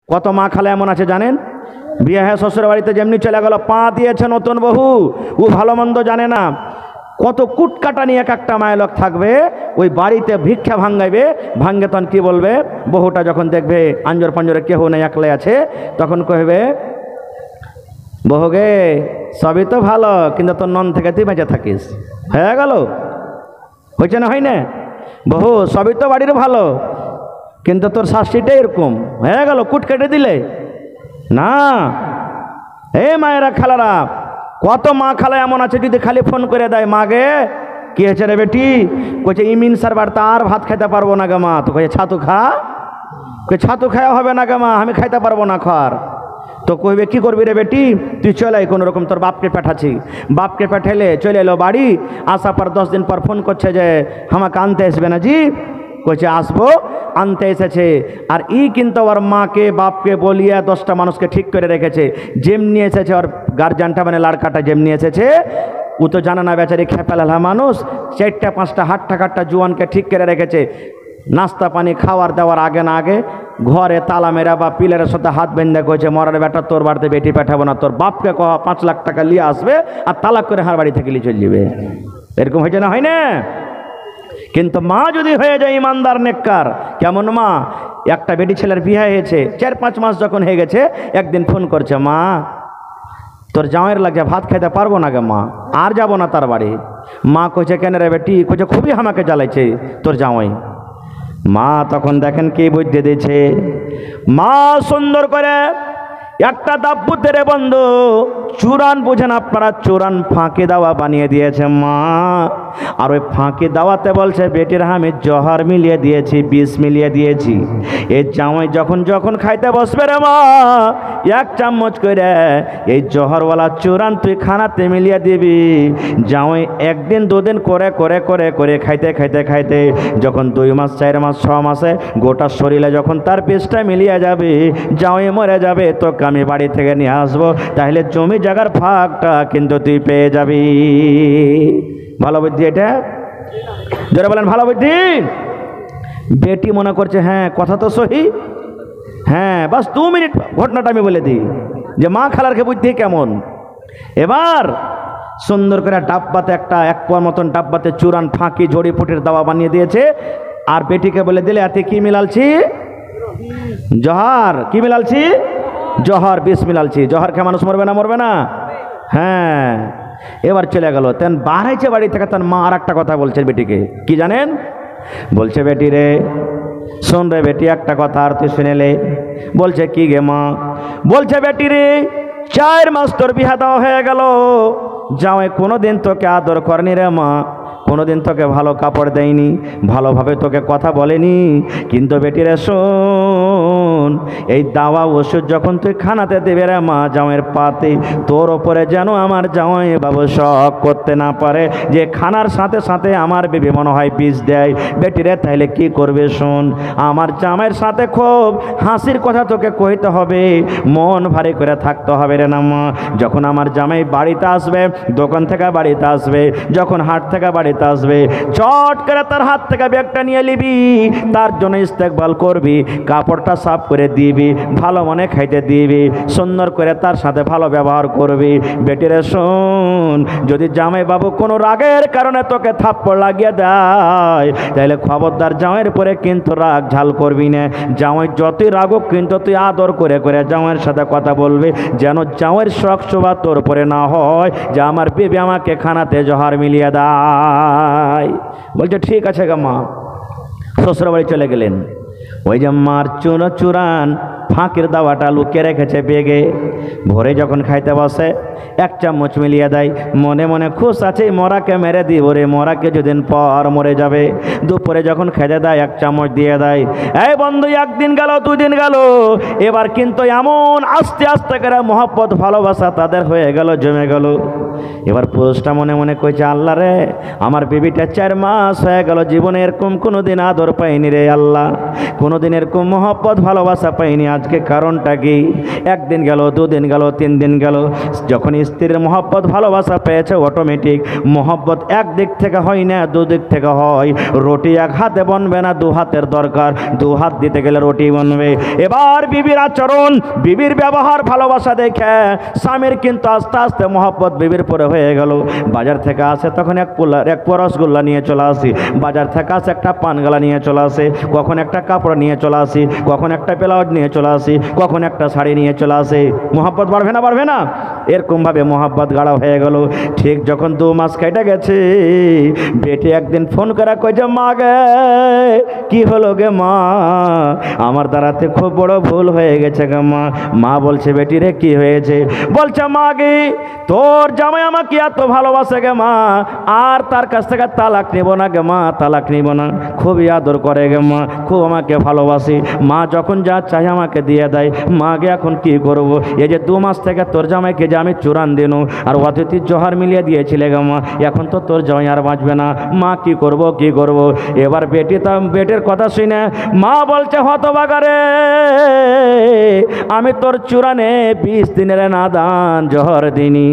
কত মা খালা এমন আছে জানেন, বিয়ে হয়ে শ্বশুর বাড়িতে যেমনি চলে গেল, পা দিয়েছে নতুন বহু, ও ভালো মন্দ জানে না, কত কুটকাটা নিয়ে এক একটা মায়ের লোক থাকবে, ওই বাড়িতে ভিক্ষা ভাঙ্গাইবে, ভাঙ্গে তখন কি বলবে, বহুটা যখন দেখবে আঞ্জর পাঞ্জরে কেহ নেই, একলাই আছে, তখন কহবে, বহু গে সবই তো ভালো, কিন্তু তোর নন থেকে তুই বেঁচে থাকিস, হয়ে গেল, হয়েছে না হয় না, বহু সবই তো বাড়ির ভালো, কিন্তু তোর শাস্তিটাই এরকম, হয়ে গেল, কুট কেটে দিলে না। এ মায়েরা খালারা, কত মা খালা এমন আছে যদি খালি ফোন করে দেয়, মাগে কি হয়েছে রে বেটি, কইছে ইমিন সারবার তার ভাত খাইতে পারবো না গে মা, তো কইছে ছাতু খা, কই ছাতু খাওয়া হবে না গে মা, আমি খাইতে পারবো না খার, তো কইবে কি করবি রে বেটি, তুই চলে আয়, কোনো রকম তোর বাপকে পাঠাচ্ছি, বাপকে পাঠাইলে চলে এলো বাড়ি, আসা পর 10 দিন পর ফোন করছে যে আমাকে আনতে আসবে না জি, কইছে আসবো, আনতে এসেছে, আর ই কিন্তু ওর মাকে বাপকে বলিয়া 10টা মানুষকে ঠিক করে রেখেছে, যেমনি এসেছে ওর গার্জিয়ানটা মানে লাড়কাটা যেমনি এসেছে, ও তো জানা না বেচারি খেপালালা মানুষ, 4টা 5টা হাট্টা কাট্টা জুয়ানকে ঠিক করে রেখেছে, নাস্তা পানি খাওয়ার দেওয়ার আগে না আগে ঘরে তালা মেরা বা পিলারের সাথে হাত বেঁধে কইছে, মরার বেটা তোর বাড়িতে বেটি পাঠাবো না, তোর বাপকে কহ 5 লাখ টাকা নিয়ে আসবে আর তালাক করে হার বাড়ি থেকে নিয়ে চলে যাবে, এরকম হয়েছে না হয় না। কিন্তু মা যদি হয়ে যায় ইমানদার নেককার, কেমন মা, একটা বেটি ছেলের বিয়ে হয়েছে, 4-5 মাস যখন হয়ে গেছে, একদিন ফোন করছে, মা তোর জামাইয়ের লাগে ভাত খাইতে পারবো না গে মা, আর যাবো না তার বাড়ি। মা কইছে কেন রে বেটি, কইছে খুবই আমাকে জ্বালাইছে তোর জামাই। মা তখন দেখেন কি বুঝতে দিয়েছে, মা সুন্দর করে একটা দাব্বুতের বন্ধু চুরান, বুঝেন আপনারা, চুরান ফাঁকি দাওয়া বানিয়ে দিয়েছে মা, আর ওই ফাঁকি দাওয়াতে বলছে বেটির আমি জহর মিলিয়ে দিয়েছি, বিষ মিলিয়ে দিয়েছি, এই জামাই যখন যখন খাইতে বসবে রে মা, 1 চামচ করে এই জহরওয়ালা চুরান তুই খানাতে মিলিয়ে দিবি, জামাই 1 দিন 2 দিন করে করে করে করে খাইতে খাইতে খাইতে যখন 2 মাস 4 মাস 6 মাসে গোটা শরীরে যখন তার বিষটা মিলিয়ে যাবে, জামাই মরে যাবে, তোকে আমি বাড়ি থেকে নিয়ে আসবো, তাহলে জমি জায়গার ভাগটা কিন্তু তুই পেয়ে যাবি। ভালো বুদ্ধি এটা, যারা বলেন ভালো বুদ্ধি। বেটি মনে করছে হ্যাঁ কথা তো সহি, হ্যাঁ বাস 2 মিনিট ঘটনাটা আমি বলে দিই যে মা খালারকে বুদ্ধি কেমন। এবার সুন্দর করে ডাব্বাতে একটা 1 পোয়ার মতন ডাব্বাতে চুরান ফাঁকি জড়িপুটির দাওয়া বানিয়ে দিয়েছে, আর বেটিকে বলে দিলে এতে কি মিলালছি, জহর, কি মিলালছি, জহর, বিষ মিলালছি, জহর খেয়ে মানুষ মরবে না, মরবে না, হ্যাঁ। এবার চলে গেল, তেন বাড়াইছে বাড়ি থেকে, তার মা আর একটা কথা বলছে বেটিকে, কি জানেন, বলছে বেটি রে শোন রে বেটি একটা কথা, আর তুই শুনেলে, বলছে কি গে মা, বলছে বেটি রে 4 মাস তোর বিহা দেওয়া হয়ে গেল, জামাই কোনোদিন তোকে আদর করেনি রে মা, কোনোদিন তোকে ভালো কাপড় দেয়নি, ভালোভাবে তোকে কথা বলেনি, কিন্তু বেটিরে শোন, এই দাওয়া ওষুধ যখন তুই খানাতে দেবে রে মা জামাইয়ের পাতে, তোর ওপরে যেন আমার জামাই বাবু শখ করতে না পারে যে খানার সাথে সাথে আমার বেবি মনে হয় বিষ দেয়। বেটিরে তাইলে কি করবে শোন, আমার জামাইয়ের সাথে খুব হাসির কথা তোকে কইতে হবে, মন ভারী করে থাকতে হবে রে না মা, যখন আমার জামাই বাড়িতে আসবে, দোকান থেকে বাড়িতে আসবে, যখন হাট থেকে বাড়িতে আসবে, চট করে তার হাত থেকে ব্যাগটা নিয়ে নিবি, তার জন্য ইস্তেকবাল করবি, কাপড়টা সাফ করে দিবি, ভালো মনে খাইতে দিবি, সুন্দর করে তার সাথে ভালো ব্যবহার করবি। বেটিরে শোন, যদি জামাই বাবু কোনো রাগের কারণে তোকে থাপ্পড় লাগিয়ে দেয়, তাহলে খবরদার জামাইয়ের পরে কিন্তু রাগ ঝাল করবি না, জামাই যতই রাগুক কিন্তু তুই আদর করে করে জামাইয়ের সাথে কথা বলবি, যেন জামাইয়ের শখ শোভা তোর পরে না হয় যে আমার বেবি আমাকে খানাতে জহর মিলিয়ে দেয়। বলছে ঠিক আছে গা মা। শ্বশুর বাড়ি চলে গেলেন, ওই যে মার চুরান ফাঁকির দাওয়াটা লুকিয়ে রেখেছে বেগে, ভোরে যখন খাইতে বসে 1 চামচ মিলিয়ে দেয়, মনে মনে খুশ আছে মরাকে মেরে দিব রে, মরাকে যেদিন পর মরে যাবে। দুপুরে যখন খেতে দেয় 1 চামচ দিয়ে দেয়। এই বন্ধু 1 দিন গেল 2 দিন গেল, এবার কিন্তু এমন আস্তে আস্তে করে মহব্বত ভালোবাসা তাদের হয়ে গেল, জমে গেল। এবার পুরুষটা মনে মনে কইছে আল্লাহ রে, আমার বেবিটা 4 মাস হয়ে গেল, জীবনে এরকম কোনোদিন আদর পাইনি রে আল্লাহ, কোনোদিন এরকম মহব্বত ভালোবাসা পাইনি আজকে কারণটা কি? একদিন গেল, দুদিন গেল, 3 দিন গেল, যখন স্ত্রীর মহব্বত ভালোবাসা পেয়েছে অটোমেটিক মহব্বত একদিক থেকে হয় না, দুদিক থেকে হয়। রুটি এক হাতে বনবে না, 2 হাতের দরকার, 2 হাত দিতে গেলে রুটি বনবে। এবার বিবির আচরণ, বিবির ব্যবহার ভালোবাসা দেখে স্বামীর কিন্তু আস্তে আস্তে মহব্বত বিবির পরে হয়ে গেল। বাজার থেকে আসে তখন এক রসগোল্লা নিয়ে চলে আসি, বাজার থেকে আসে একটা পানগালা নিয়ে চলে আসে, কখন একটা কাপড় নিয়ে চলে আসি, কখন একটা ব্লাউজ নিয়ে চলে আসি, কখন একটা শাড়ি নিয়ে চলে আসে। মহব্বত বাড়বে না বাড়বে না? এরকমভাবে মহব্বত গাঢ় হয়ে গেল। ঠিক যখন 2 মাস কেটে গেছে, বেটি একদিন ফোন করে কই যে মা গে, কি হলো গে মা, আমার দ্বারাতে খুব বড় ভুল হয়ে গেছে গে মা। মা বলছে বেটি রে কি হয়েছে? বলছে মা গে, তোর জামাই আমাকে এত ভালোবাসে গে মা, আর তার কাছ থেকে তালাক নেব না গে মা, তালাক নেব না, খুবই আদর করে গে মা, খুব আমাকে ভালোবাসি। মা যখন যা চাই আমাকে দিয়ে দেয়। মা গে এখন কি করব? এই যে 2 মাস থেকে তোর জামাইকে যে আমি চুরান দিনু আর অতিথির জোহার মিলিয়ে দিয়েছিলে গে মা, এখন তো তোর জামাই আর বাঁচবে না, মা কি করব কি করব? এবার বেটি তা বেটের কথা শুনে মা বলছে হতভাগারে, আমি তোর চুরানে 20 দিনের নাদান জোহর দিনি,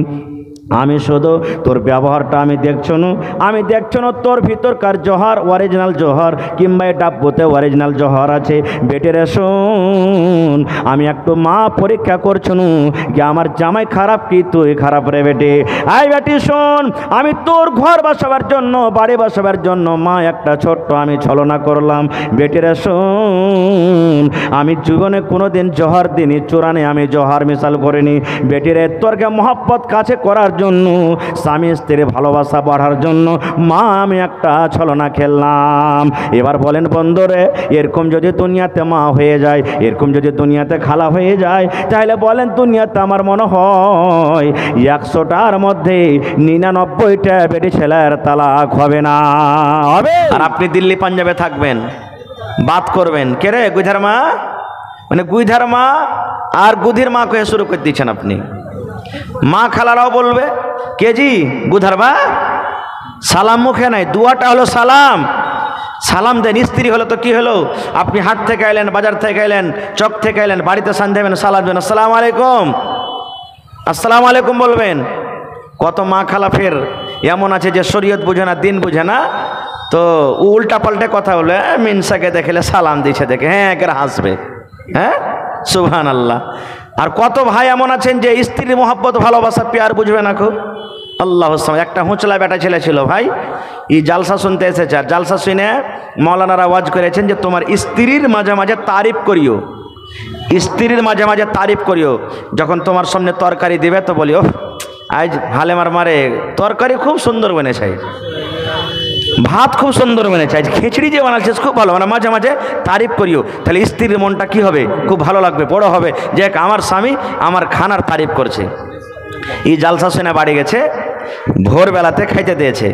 আমি শুধু তোর ব্যবহারটা আমি দেখছো না, আমি দেখছো না তোর ভিতরকার জোহর অরিজিনাল জোহর কিংবা ডাব্বুতে অরিজিনাল জোহর আছে। বেটেরে শোন, আমি একটু মা পরীক্ষা করছো না যে আমার জামাই খারাপ কি তুই খারাপ রে বেটে। আই বেটি শোন, আমি তোর ঘর বাসাবার জন্য, বাড়ি বাসাবার জন্য মা একটা ছোট্ট আমি ছলনা করলাম। বেটেরে শোন, আমি জীবনে কোনোদিন জোহর দিনই চুরানে আমি জোহর মিশাল করিনি। বেটিরে তোরকে মহব্বত কাছে করার জন্য, স্বামী স্ত্রীর ভালোবাসা বাড়ার জন্য মা আমি একটা ছলনা খেললাম। এবার বলেন বন্ধুরে, এরকম যদি দুনিয়াতে মা হয়ে যায়, এরকম যদি দুনিয়াতে খালা হয়ে যায়, তাহলে বলেন দুনিয়াতে আমার মনে হয় 100টার মধ্যে 99টা বেটি ছেলের তালাক হবে না, হবে। আর আপনি দিল্লি পাঞ্জাবে থাকবেন, বাত করবেন কে রে গুইধার মা, মানে গুইধার মা আর গুধির মা কয়ে শুরু করে দিচ্ছেন আপনি। মা খালারাও বলবে কেজি গুধার মা, সালাম মুখে নাই, দুয়াটা হলো সালাম। সালাম দেন। স্ত্রী হলো তো কি হলো, আপনি হাট থেকে এলেন, বাজার থেকে এলেন, চক থেকে এলেন, বাড়িতে সান দেবেন, সালাম দেবেন, আসসালামু আলাইকুম, আসসালামু আলাইকুম বলবেন। কত মা খালা ফের এমন আছে যে শরীয়ত বুঝে না, দিন বুঝে না, তো উল্টা পাল্টে কথা বলে মিনসাকে দেখলে সালাম দিচ্ছে দেখে হ্যাঁ একের হাসবে, হ্যাঁ সুবহানাল্লাহ। আর কত ভাই এমন আছেন যে স্ত্রীর মহব্বত ভালোবাসা পেয়ার বুঝবে না খুব। আল্লাহ, একটা হুঁচলা বেটা ছেলে ছিল ভাই, এই জালসা শুনতে এসেছে, আর জালসা শুনে মৌলানারা ওয়াজ করেছেন যে তোমার স্ত্রীর মাঝে মাঝে তারিফ করিও, স্ত্রীর মাঝে মাঝে তারিফ করিও। যখন তোমার সামনে তরকারি দিবে তো বলিও আজ হালেমার মারে তরকারি খুব সুন্দর বনেছে, ভাত খুব সুন্দর বনেছে, আজ খিচড়ি যে বানাচ্ছিস খুব ভালো, মানে মাঝে মাঝে তারিফ করিও। তাহলে স্ত্রীর মনটা কি হবে, খুব ভালো লাগবে, বড় হবে যে আমার স্বামী আমার খানার তারিফ করছে। এই জালসা শুনে বাড়ি গেছে, ভোরবেলাতে খাইতে দিয়েছে,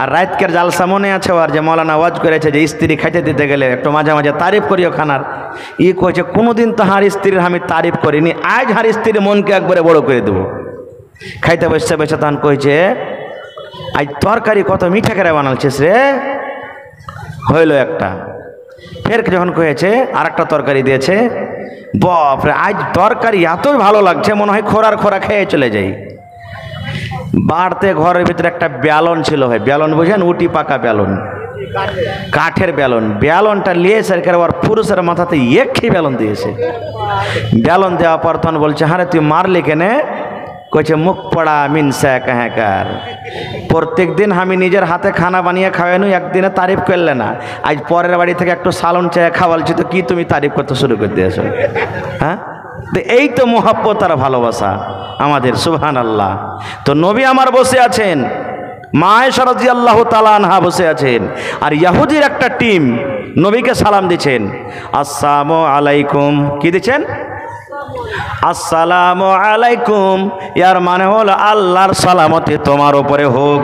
আর রাতকের জালসা মনে আছে আর যে মৌলানা ওয়াজ করেছে যে স্ত্রী খাইতে দিতে গেলে একটু মাঝে মাঝে তারিফ করিও খানার। ই কইছে কোনোদিন তো হার স্ত্রীর আমি তারিফ করিনি, আজ হার স্ত্রীর মনকে একবারে বড় করে দেবো। খাইতে বসে বসে তখন কইছে আজ তরকারি কত মিঠা করে বানালছিস রে, হইল একটা। ফের যখন কয়েছে আর একটা তরকারি দিয়েছে, বাপরে আজ তরকারি এতই ভালো লাগছে মনে হয় খোরার খোরা খেয়ে চলে যাই। বাড়তে ঘরের ভিতরে একটা ব্যালন ছিল, ভাই ব্যালন বুঝেন, উটি পাকা ব্যালন, কাঠের ব্যালন, ব্যালনটা নিয়েছে আর পুরুষের মাথাতে একই ব্যালন দিয়েছে। ব্যালন দেওয়া পর তখন বলছে হারে তুই মারলি কেনে, কইছে মুখ পড়া মিনসা কাহাকার, প্রত্যেক দিন আমি নিজের হাতে খানা বানিয়ে খাওয়ানো, একদিনে তারিফ করলে না, আজ পরের বাড়ি থেকে একটু সালন চায় খাওয়ালছি তো কি তুমি তারিফ করতে শুরু করে দিয়েছো, হ্যাঁ। তো এই তো মোহাব্বত আর ভালোবাসা আমাদের, সুবহানাল্লাহ। তো নবী আমার বসে আছেন, মা আয়েশা রাদিয়াল্লাহু তাআলা আনহা বসে আছেন, আর ইহুদির একটা টিম নবীকে সালাম দিচ্ছেন, আসসালামু আলাইকুম, কি দিচ্ছেন, আসসালামু আলাইকুম। ইয়ার মানে হলো আল্লাহর সালামতি তোমার উপরে হোক,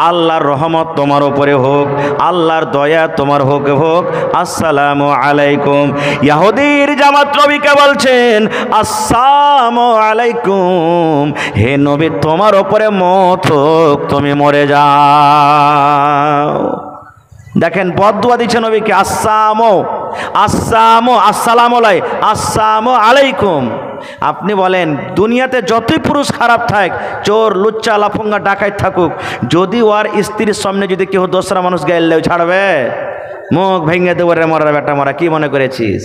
আল্লাহর রহমত তোমার উপরে হোক, আল্লাহর দয়া তোমার হোক হোক, আসসালামু আলাইকুম। ইহুদির জামাত নবীকে বলছেন আসসালামু আলাইকুম, হে নবী তোমার উপরে মত হোক, তুমি মরে যাও। দেখেন বদদুয়া দিচ্ছে নবীকে, আসসালামু আসসালামু আলাইকুম। আপনি বলেন দুনিয়াতে যতই পুরুষ খারাপ থাক, চোর লুচ্চা লাফঙ্গা ডাকাত থাকুক, যদি ওর স্ত্রীর সামনে যদি কেউ দোসরা মানুষ গাইলেও ছাড়বে? মুখ ভেঙে দেবো রে মরা বেটা মরা, কি মনে করেছিস?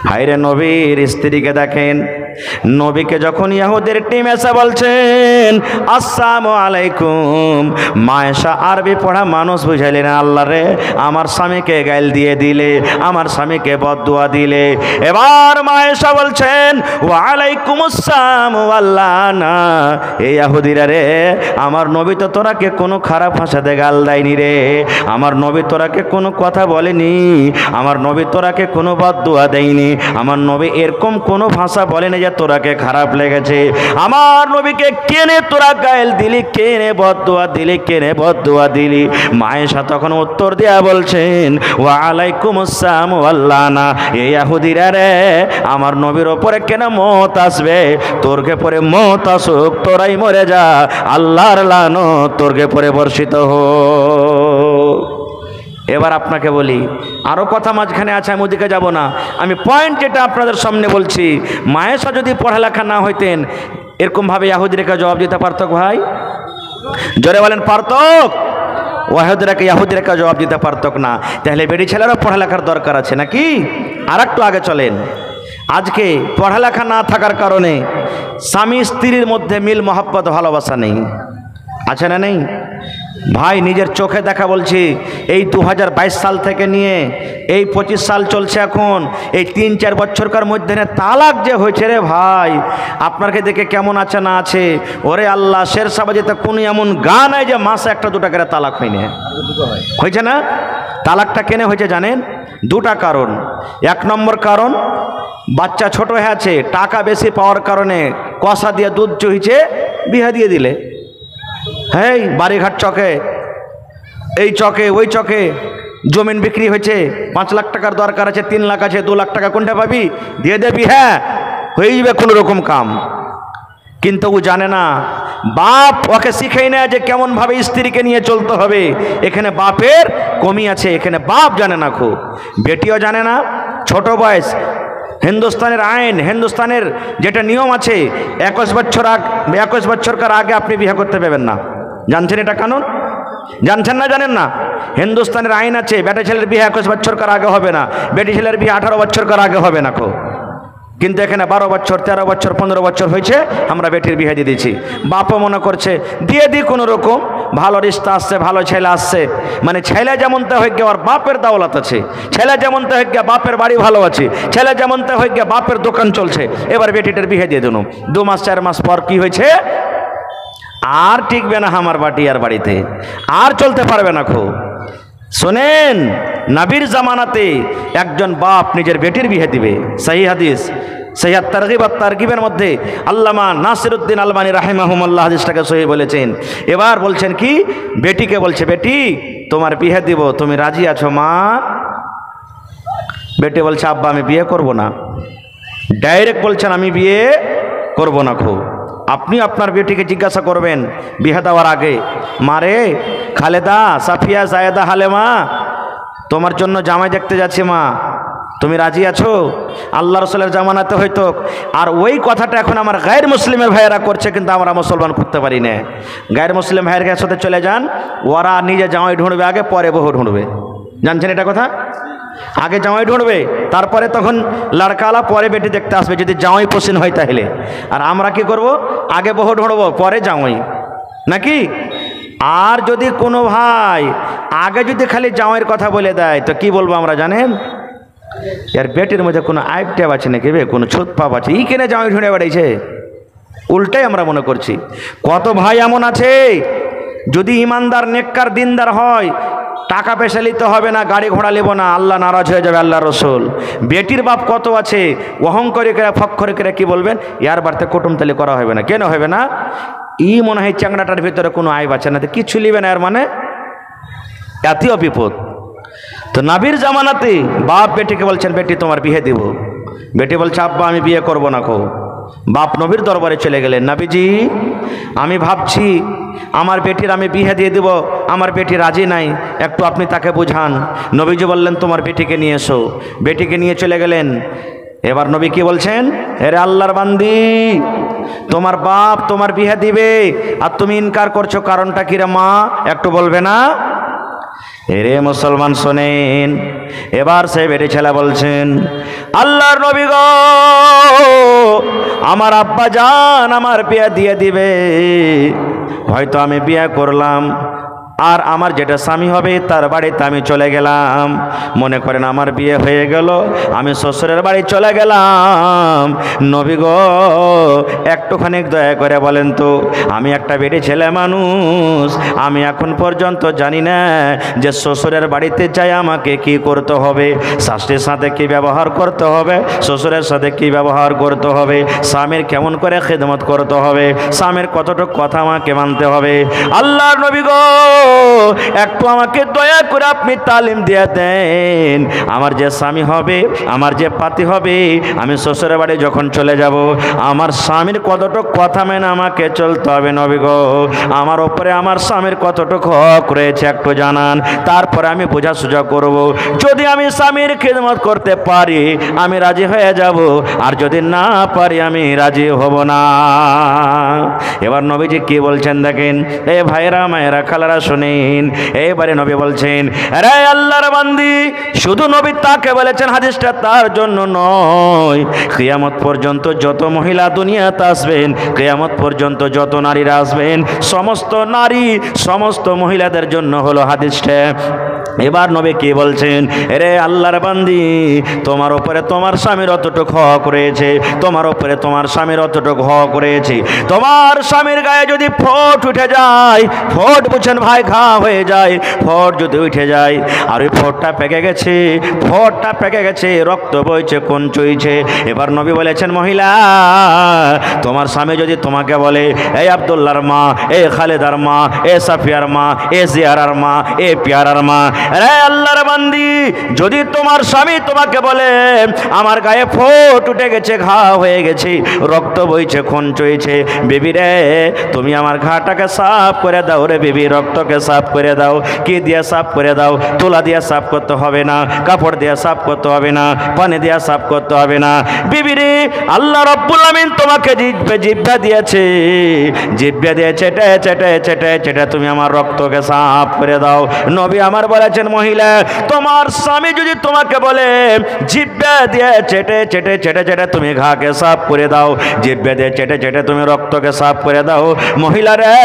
হায়রে নবীর স্ত্রীকে দেখেন, নবীকে যখন ইহুদের টিম এসে বলছেন আসসালামু আলাইকুম, মায়েশা আরবি পড়া মানুষ বুঝাইলেন, আল্লাহ রে আমার স্বামীকে গাইল দিয়ে দিলে, আমার স্বামীকে বদদুয়া দিলে। এবার মায়েশা বলছেন ওয়ালাইকুম আসসালাম ওয়াল্লানা, এই ইহুদিরা রে, আমার নবী তো তোরাকে কোনো খারাপ ভাষাতে গাল দেয়নি রে, আমার নবী তোরাকে কোনো কথা বলেনি, আমার নবী তোরাকে কোনো বদদুয়া দেয়নি, আমার নবী এরকম কোনো ভাষা বলেনি যে তোরাকে খারাপ লেগেছে। আমার নবীকে কেনে তোরা গায়েল দিলি, কেনে বদদুয়া দিলি, কেনে বদদুয়া দিলি? মায়েশা তখন উত্তর দেয়া বলছেন ওয়ালাইকুম আসসালাম ওয়াল্লানা, এই ইহুদিরা রে, আমার নবীর ওপরে কেন মত আসবে? তোরকে পরে মত আসুক, তোরাই মরে যা, আল্লাহর লানত তোরকে পরে বর্ষিত হোক। এবার আপনাকে বলি, আরও কথা মাঝখানে আছে, আমি ওদিকে যাব না, আমি পয়েন্ট যেটা আপনাদের সামনে বলছি, মায়েশা যদি পড়ালেখা না হইতেন এরকমভাবে ইহুদিকে জবাব দিতে পারত? ভাই জোরে বলেন, পারত? ইহুদিকে জবাব দিতে পারত না। তাহলে বেড়ি ছেলেরও পড়ালেখার দরকার আছে নাকি? আর একটু আগে চলেন। আজকে পড়ালেখা না থাকার কারণে স্বামী স্ত্রীর মধ্যে মিল মহব্বত ভালোবাসা নেই, আছে না নেই? ভাই নিজের চোখে দেখা বলছি, এই 2022 সাল থেকে নিয়ে এই 25 সাল চলছে এখন, এই 3-4 বছরকার মধ্যে তালাক যে হয়েছে রে ভাই, আপনাকে দেখে কেমন আছে না আছে? ওরে আল্লাহ, শের সাবাজিতে কোনো এমন গান নাই যে মাসে 1-2টা করে তালাক হয়নি, হয়েছে না? তালাকটা কেন হয়েছে জানেন? 2টা কারণ। 1 নম্বর কারণ, বাচ্চা ছোট হয়ে আছে, টাকা বেশি পাওয়ার কারণে কষা দিয়ে দুধ চুইছে, বিয়ে দিয়ে দিলে। হ্যাঁ, বাড়িঘাট চকে, এই চকে ওই চকে জমিন বিক্রি হয়েছে, 5 লাখ টাকার দরকার আছে, 3 লাখ আছে, 2 লাখ টাকা কোনটা পাবি? দিয়ে দেবি, হ্যাঁ হয়ে যাবে কোনো রকম কাম। কিন্তু ও জানে না, বাপ ওকে শিখাই না যে কেমনভাবে স্ত্রীকে নিয়ে চলতে হবে। এখানে বাপের কমি আছে, এখানে বাপ জানে না, খুব বেটিও জানে না। ছোট বয়স, হিন্দুস্তানের আইন, হিন্দুস্তানের যেটা নিয়ম আছে, 21 বছরকার আগে আপনি বিয়ে করতে পারবেন না। জানছেন এটা কানুন? জানছেন না জানেন না? হিন্দুস্তানের আইন আছে, বেটা ছেলের বিয়ে 21 বছরকার আগে হবে না, বেটি ছেলের বিয়ে 18 বছরকার আগে হবে না। কিন্তু এখানে 12 বছর, 13 বছর, 15 বছর হয়েছে, আমরা বেটির বিয়ে দিয়ে দিচ্ছি। বাপও মনে করছে দিয়ে দিই, কোনো রকম ভালো রিস্তা আসছে, ভালো ছেলে আসছে, মানে ছেলে যেমনটা হয়ে গিয়ে ওর বাপের দাওলাত আছে, ছেলে যেমনটা হয়ে গিয়ে বাপের বাড়ি ভালো আছে, ছেলে যেমনটা হয়ে গিয়ে বাপের দোকান চলছে, এবার বেটিটার বিয়ে দিয়ে দিল। 2 মাস 4 মাস পর কি হয়েছে? আর টিকবে না আমার বাটি আর বাড়িতে, আর চলতে পারবে না। শোনেন, নবীর জামানাতে একজন বাপ নিজের বেটির বিয়ে দিবে, সহি হাদিস, সহি তারগিব আর তারগিবের মধ্যে আল্লামা নাসিরউদ্দিন আলবানী রাহিমাহুমুল্লাহ হাদিসটাকে সহি বলেছেন। এবার বলছেন কি, বেটিকে বলছে, বেটি তোমার বিয়ে দিব, তুমি রাজি আছো মা? বেটি বলছে আব্বা আমি বিয়ে করব না। ডাইরেক্ট বলছেন আমি বিয়ে করব না। আপনি আপনার বেটিকে জিজ্ঞাসা করবেন বিয়ে দেওয়ার আগে, মারে খালেদা, সাফিয়া, জায়েদা, হালেমা, তোমার জন্য জামাই দেখতে যাচ্ছি মা, তুমি রাজি আছো? আল্লাহ রসুলের জামানাতে হয়তো, আর ওই কথাটা এখন আমার গায়ের মুসলিমের ভাইয়েরা করছে, কিন্তু আমরা মুসলমান করতে পারি না। গায়ের মুসলিম ভাইয়ের সাথে চলে যান, ওরা নিজে জামাই ঢুঁড়বে আগে, পরে বহু ঢুঁড়বে। জানছেন এটা কথা? আগে জামাই ঢুঁড়বে, তারপরে তখন লড়কালা, পরে বেটি দেখতে আসবে, যদি জামাই পছন্দ হয় তাহলে। আর আমরা কি করব? আগে বহু ঢুঁড়বো, পরে জামাই, নাকি? আর যদি কোনো ভাই আগে যদি খালি জামাইয়ের কথা বলে দেয়, তো কি বলবো আমরা জানেন? यार बेटिर मध्य कोनो आइब टैब आछे नाकि बे कोनो छुत पाप आछे ई केने जामाई ढुंढे बेड़ाइछे उल्टाई आमरा मने करछि कत भाई एमन आछे यदि ईमानदार नेककार दिनदार हय टाका पैसा निते हबे ना गाड़ी घोड़ा लेब ना आल्लाह नाराज हये जाबे आल्लाह रसूल बेटिर बाप कत आछे अहंकारी करे फक्करी करे कि बोलबेन यार बाड़िते कुटुमताली करा हबे ना केन हबे ना ई मने हय চ্যাংড়াটার ভিতরে কোনো আইব আছে না তো কিছু লিবে না এর মানে এতই বিপদ। তো নবীর জামানাতে বাপ বেটিকে বলছেন বেটি তোমার বিয়ে দেব, বেটি বলছে আব্বা আমি বিয়ে করব না। বাপ নবীর দরবারে চলে গেলেন, নবীজি আমি ভাবছি আমার বেটির আমি বিয়ে দিয়ে দেব, আমার বেটি রাজি নাই, একটু আপনি তাকে বুঝান। নবীজি বললেন তোমার বেটিকে নিয়ে এসো। বেটিকে নিয়ে চলে গেলেন। এবার নবী কি বলছেন, এরে আল্লাহর বান্দি, তোমার বাপ তোমার বিয়ে দিবে আর তুমি ইনকার করছো, কারণটা কি রে মা, একটু বলবে না? এরে মুসলমান শোনেন, এবার সে বেটি ছেলে বলছেন, আল্লাহর নবী গো, আমার আব্বা জান আমার বিয়ে দিয়ে দিবে, হয়তো আমি বিয়ে করলাম আর আমার যেটা স্বামী হবে তার বাড়িতে আমি চলে গেলাম, মনে করেন আমার বিয়ে হয়ে গেল, আমি শ্বশুরের বাড়ি চলে গেলাম। নবী গো একটুখানি দয়া করে বলেন তো, আমি একটা বেটি ছেলে মানুষ, আমি এখন পর্যন্ত জানি না যে শ্বশুরের বাড়িতে যাই আমাকে কি করতে হবে, শাশুড়ির সাথে কি ব্যবহার করতে হবে, শ্বশুরের সাথে কি ব্যবহার করতে হবে, স্বামীর কেমন করে খেদমত করতে হবে, স্বামীর কতটুকু কথা আমাকে মানতে হবে। আল্লাহর নবী গো একটু আমাকে দয়া করে আপনি তালিম দিয়ে দেন, আমার যে স্বামী হবে, আমার যে পাতি হবে, আমি শ্বশুরের বাড়ি যখন চলে যাব আমার স্বামীর কতটুকু কথা মেনে আমাকে চলতে হবে। নবী গো আমার ওপরে আমার স্বামীর কতটুকু হক রয়েছে একটু জানান, তারপরে আমি বোঝাসুঝা করব। যদি আমি স্বামীর খেদমত করতে পারি আমি রাজি হয়ে যাব, আর যদি না পারি আমি রাজি হব না। এবার নবীজি কি বলছেন দেখেন, এ ভাইরা মায়েরা খালারা শুনেন, এবারে নবী বলছেন, আরে আল্লাহর বান্দি, শুধু নবী তাকে বলেছেন, হাদিসটা তার জন্য নয়, কিয়ামত পর্যন্ত যত মহিলা দুনিয়াতে আসবেন, কিয়ামত পর্যন্ত যত নারীরা আসবেন, সমস্ত নারী সমস্ত মহিলাদের জন্য হলো হাদিসটা। এবার নবী কি বলছেন, রে আল্লাহর বান্দি, তোমার উপরে তোমার স্বামীর অতটুকু হক রয়েছে, তোমার উপরে তোমার স্বামীর অতটুকু হক রয়েছে। তোমার স্বামীর গায়ে যদি ফোট উঠে যায়, ফোট বুঝছেন ভাই, ঘা হয়ে যায়, ফোট যদি উঠে যায় আর ওই ফোটটা পেকে গেছে, ফোটটা পেকে গেছে, রক্ত বইছে, কোন চইছে, এবার নবী বলেছেন, মহিলা তোমার স্বামী যদি তোমাকে বলে, এই আব্দুল্লাহর মা, এ খালেদার মা, এ সাফিয়ার মা, এ জিয়ারার মা, এ পিয়ারার মা, রে আল্লাহর বান্দি, যদি তোমার স্বামী তোমাকে বলে আমার গায়ে ফোট উঠে গেছে, ঘা হয়ে গেছে, রক্ত বইছে, খুন চইছে, বেবি রে তুমি আমার ঘাটাকে সাফ করে দাও রে বেবি, রক্তকে সাফ করে দাও। কি দিয়ে সাফ করে দাও? তুলা দিয়ে সাফ করতে হবে না, কাপড় দিয়ে সাফ করতে হবে না, পানি দিয়ে সাফ করতে হবে না। বিবি রে আল্লাহ রাব্বুল আমিন তোমাকে জিহ্বা দিয়েছে, জিহ্বা দিয়ে চেটে চেটে চেটে চেটে তুমি আমার রক্তকে সাফ করে দাও। নবী আমার বলেছেন, মহিলা তোমার স্বামী যদি তোমাকে বলে জিহ্বা দিয়ে চেটে চেটে চেটে চেটে তুমি ঘাকে সাফ করে দাও, জিহ্বা দিয়ে চেটে চেটে তুমি রক্তকে সাফ করে দাও, মহিলা রে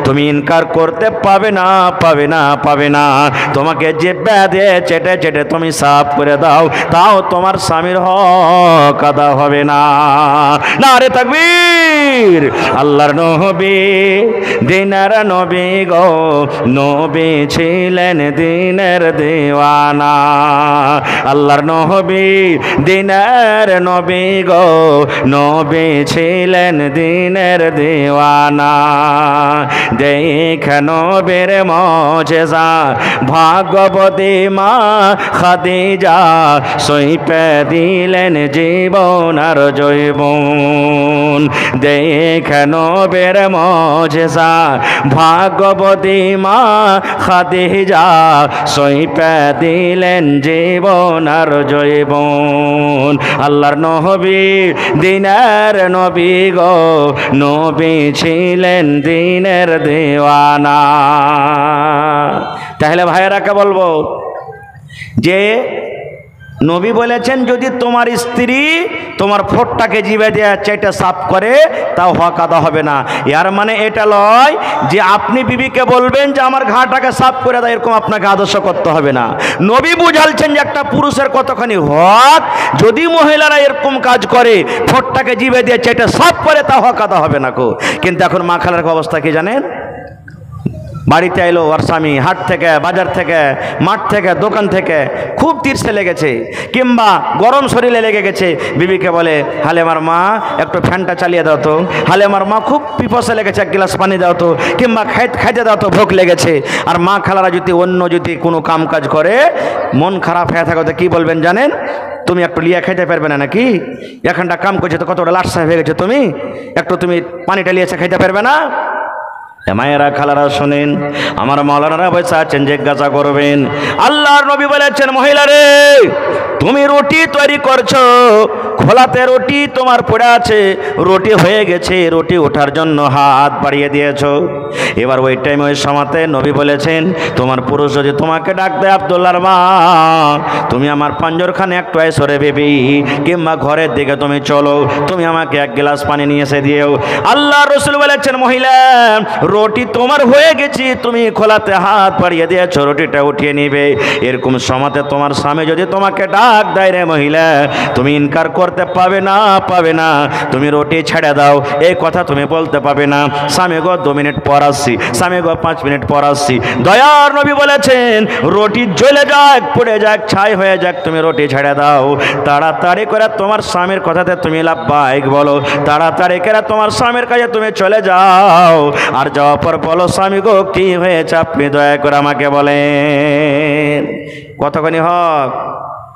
তুমি ইনকার করতে পাবে না, পাবে না, পাবে না। তোমাকে জিহ্বা দিয়ে চেটে চেটে তুমি সাফ করে দাও, তাও তোমার স্বামীর হক আদা হবে না। নারে তাকবীর। আল্লাহর নবী দিনের নবী গো, নবী ছিলেন দিনের দিওয়ানা। আল্লাহর নবী দিনের নবী গো, নবী ছিলেন দিনের দিওয়ানা। দেখ নবীর মুজিজা, ভাগবতী মা খাদিজা সইপে দিলেন জীবন আর জৈবন। দেখ নবীর মুজিজা, ভাগবতী মা খাদিজা সইপে দিলেন জীবন আর জৈবন। আল্লাহর নবী দিনের নবী গো, নবী ছিলেন দিনের দিওয়ানা। তাহলে ভাইয়েরাকে বলবো যে নবী বলেছেন, যদি তোমার স্ত্রী তোমার ফোটটাকে জিভে দিয়ে চেটে সাফ করে তাও হক আদা হবে না। এর মানে এটা নয় যে আপনি বিবিকে বলবেন যে আমার ঘাটাকে সাফ করে দাও, এরকম আপনাকে আদর্শ করতে হবে না। নবী বুঝালছেন যে একটা পুরুষের কতখানি হক, যদি মহিলারা এরকম কাজ করে, ফোটটাকে জিভে দিয়ে চেটে সাফ করে, তা হক আদা হবে না। কিন্তু এখন মা খালার অবস্থা কি জানেন? বাড়িতে এলো ওর স্বামী হাট থেকে, বাজার থেকে, মাঠ থেকে, দোকান থেকে, খুব তীর্ষে লেগেছে কিংবা গরম শরীরে লেগে গেছে, বিবিকে বলে, হালেমার মা একটু ফ্যানটা চালিয়ে দাও তো, হালেমার মা খুব পিপাসা লেগেছে, এক গ্লাস পানি দাও তো, কিংবা খাইতে দাও তো, ভোগ লেগেছে। আর মা খালারা যদি অন্য যদি কোনো কাম কাজ করে, মন খারাপ হয়ে থাকে, তো কী বলবেন জানেন? তুমি একটু লিয়া খাইতে পারবে না নাকি? এখানটা কাম করছে তো কতটা লাট সাহেব হয়ে গেছে, তুমি একটু তুমি পানিটা লিয়েছে খাইতে পারবে না? মায়েরা খালারা শোনেন, আমার মাওলানারা বসে আছেন, জিজ্ঞাসা করবেন। আল্লাহর নবী বলেছেন, মহিলা রে তুমি রুটি তৈরি করছো, খোলাতে রুটি তোমার পড়ে আছে, রুটি হয়ে গেছে, রুটি ওঠার জন্য হাত বাড়িয়ে দিয়েছো। এবার ওই টাইমে ওই সময়তে নবী বলেছেন, তোমার পুরুষ যদি তোমাকে ডাক দেয়, আব্দুল্লাহর মা তুমি আমার পাঞ্জরখানে একটু সরে বেবি, কিংবা ঘরের দিকে তুমি চলো, তুমি আমাকে এক গ্লাস পানি নিয়ে এসে দিও। আল্লাহ রসুল বলেছেন, মহিলা রুটি তোমার হয়ে গেছি, তুমি খোলাতে হাত বাড়িয়ে দিয়েছো, রুটিটা উঠিয়ে নিবে। এরকম সময়তে তোমার স্বামী যদি তোমাকে ডাক দেয়, রে মহিলা তুমি ইনকার করতে পাবে না, পাবে না, তুমি রুটি ছেড়ে দাও, এই কথা তুমি বলতে পাবে না। স্বামী গো 2 মিনিট পর আসছি, স্বামী গো 5 মিনিট পর আসছি। দয়ার নবী বলেছেন, রুটি জ্বলে যাক, পড়ে যাক, ছাই হয়ে যাক, তুমি রুটি ছেড়ে দাও। তাড়াতাড়ি করে তোমার স্বামীর কথাতে তুমি লাব্বাইক বলো, তাড়াতাড়ি করে তোমার স্বামীর কাছে তুমি চলে যাও। আর যাওয়ার পর বলো, স্বামী গো কি হয়েছে আপনি দয়া করে আমাকে বলেন। কতখানি হক?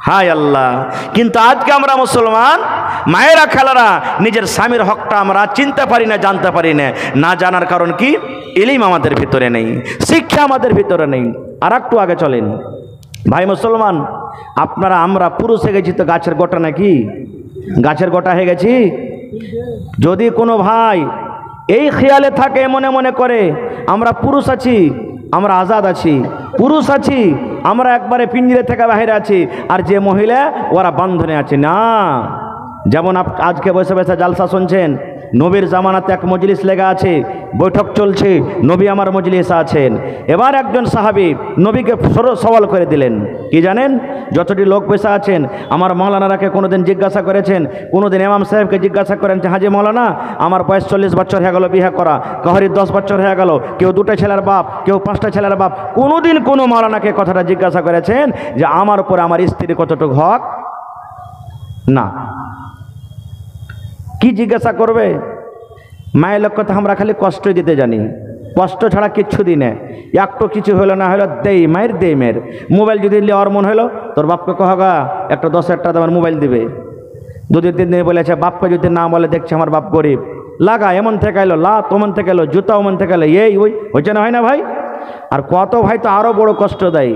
হায় আল্লাহ! কিন্তু আজকে আমরা মুসলমান মায়েরা খালারা নিজের স্বামীর হকটা আমরা চিনতে পারি না, জানতে পারি না। না জানার কারণ কি? ইলম আমাদের ভিতরে নেই, শিক্ষা আমাদের ভিতরে নেই। আর একটু আগে চলেন ভাই মুসলমান, আপনারা আমরা পুরুষ হয়ে গেছি তো গাছের গোটা নাকি? গাছের গোটা হয়ে গেছি? যদি কোনো ভাই এই খেয়ালে থাকে, মনে মনে করে আমরা পুরুষ আছি, আমরা আজাদ আছি, পুরুষ আছি, আমরা একবারে পিঞ্জরে থেকে বাইরে আছি, আর যে মহিলা ওরা বন্ধনে আছে, না। যেমন আজকে বসে বসে জালসা শুনছেন, নবীর জামানাতে এক মজলিস লেগে আছে, বৈঠক চলছে, নবী আমার মজলিসে আছেন। এবার একজন সাহাবী নবীকে সওয়াল করে দিলেন, কি জানেন? যতটি লোক বসে আছেন, আমার মৌলানারাকে কোনোদিন জিজ্ঞাসা করেছেন, কোনোদিন ইমাম সাহেবকে জিজ্ঞাসা করেন যে হাজি মৌলানা আমার বয়স 40 বছর হয়ে গেল বিয়ে করা, কাহরির 10 বছর হয়ে গেল, কেউ 2টা ছেলের বাপ, কেউ 5টা ছেলের বাপ, কোনোদিন কোনো মৌলানাকে কথাটা জিজ্ঞাসা করেছেন যে আমার উপরে আমার স্ত্রীর কতটুকু হক? না। কি জিজ্ঞাসা করবে? মায়ের লোক কথা আমরা খালি কষ্ট দিতে জানি, কষ্ট ছাড়া কিচ্ছু দিই না। একটু কিছু হলো না হলো দেই মায়ের, দেই মেয়ের। মোবাইল যদি লেওয়ার মন হলো, তোর বাপকে কহগা একটা 10,000 টাকা আমার মোবাইল দিবে। 2-3 দিন বলেছে, বাপকে যদি না বলে দেখছে আমার বাপ গরিব, লাগা এমন থেকে এলো, লা তোমন থেকে এলো, জুতা ওমন থেকে এলো, এই ওই হয়েছে না, হয় না ভাই? আর কত ভাই তো আরও বড় কষ্ট দেয়,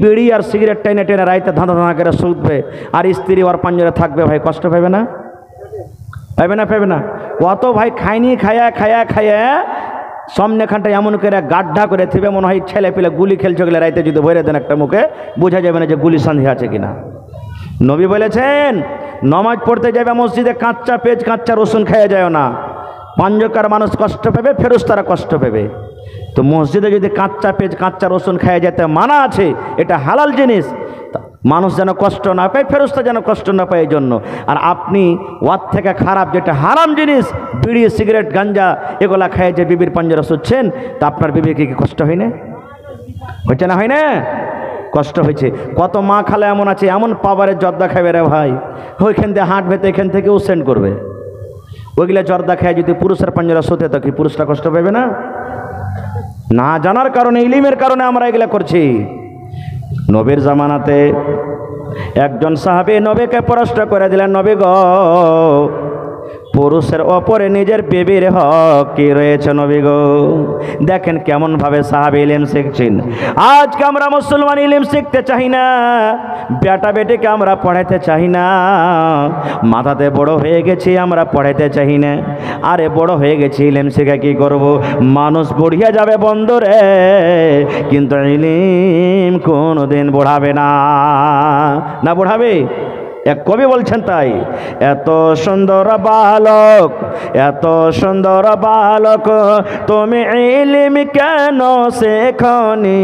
বিড়ি আর সিগারেট টেনে টেনে রাইতে ধাঁধা ধাঁধা করে শুধবে, আর স্ত্রী ওর পাঞ্জরে থাকবে, ভাই কষ্ট পাবে না? পাবে না? পাবে না? কত ভাই খায়নি, খায়া খায়া খায়া সামনেখানটা এমন করে গাড্ডা করে থিবে, মনে হয় ছেলে পেলে গুলি খেলছে গেলে রাইতে যদি ভরে দেন একটা মুখে, বোঝা যাবে না যে গুলি সন্ধি আছে কিনা। নবী বলেছেন, নমাজ পড়তে যাবে মসজিদে, কাঁচা পেঁয়াজ কাঁচা রসুন খেয়ে যায় না, পাঞ্জকার মানুষ কষ্ট পাবে, ফেরেশতারা কষ্ট পাবে। তো মসজিদে যদি কাঁচা পেঁয়াজ কাঁচা রসুন খেয়ে যেতে মানা আছে, এটা হালাল জিনিস, মানুষ যেন কষ্ট না পায়, ফেরেশতা যেন কষ্ট না পায়, এই জন্য। আর আপনি ওয়ার থেকে খারাপ যেটা হারাম জিনিস, বিড়ি সিগারেট গাঞ্জা এগুলা খেয়ে যে বিবির পাঞ্জরা শুচ্ছেন, তা আপনার বিবির কি কষ্ট হয় না? হচ্ছে না? হয় না? কষ্ট হয়েছে। কত মা খালা এমন আছে, এমন পাবারের জর্দা খাবে রে ভাই, ওইখান থেকে হাঁট ভেতে এখান থেকেও সেন্ড করবে। ওইগুলা জর্দা খেয়ে যদি পুরুষের পাঞ্জরা শুতে, তো কি পুরুষরা কষ্ট পাবে না? না জানার কারণে, ইলিমের কারণে আমরা এগুলা করছি। নবীর জামানাতে একজন সাহাবী নবীকে প্রশ্ন করে দিলেন, নবী গো, পুরুষের ওপরে নিজের বিবির হক কি রয়েছে নবী গো? দেখেন কেমন ভাবে সাহাবী ইলম শিখছেন। আজকে আমরা মুসলমান ইলম শিখতে চাই না, বেটা বেটিকে আমরা পড়াইতে চাই না, মাথাতে বড় হয়ে গেছি আমরা পড়াইতে চাই না। আরে বড় হয়ে গেছি, ইলম শিখে কি করব? মানুষ বুড়িয়ে যাবে বন্ধুরে, কিন্তু ইলম কোনোদিন बढ़ाবে না। না बढ़ाবে? এক কবি বলছেন তাই, এত সুন্দর বালক, এত সুন্দর বালক, তুমি ইলম কেন শেখনি?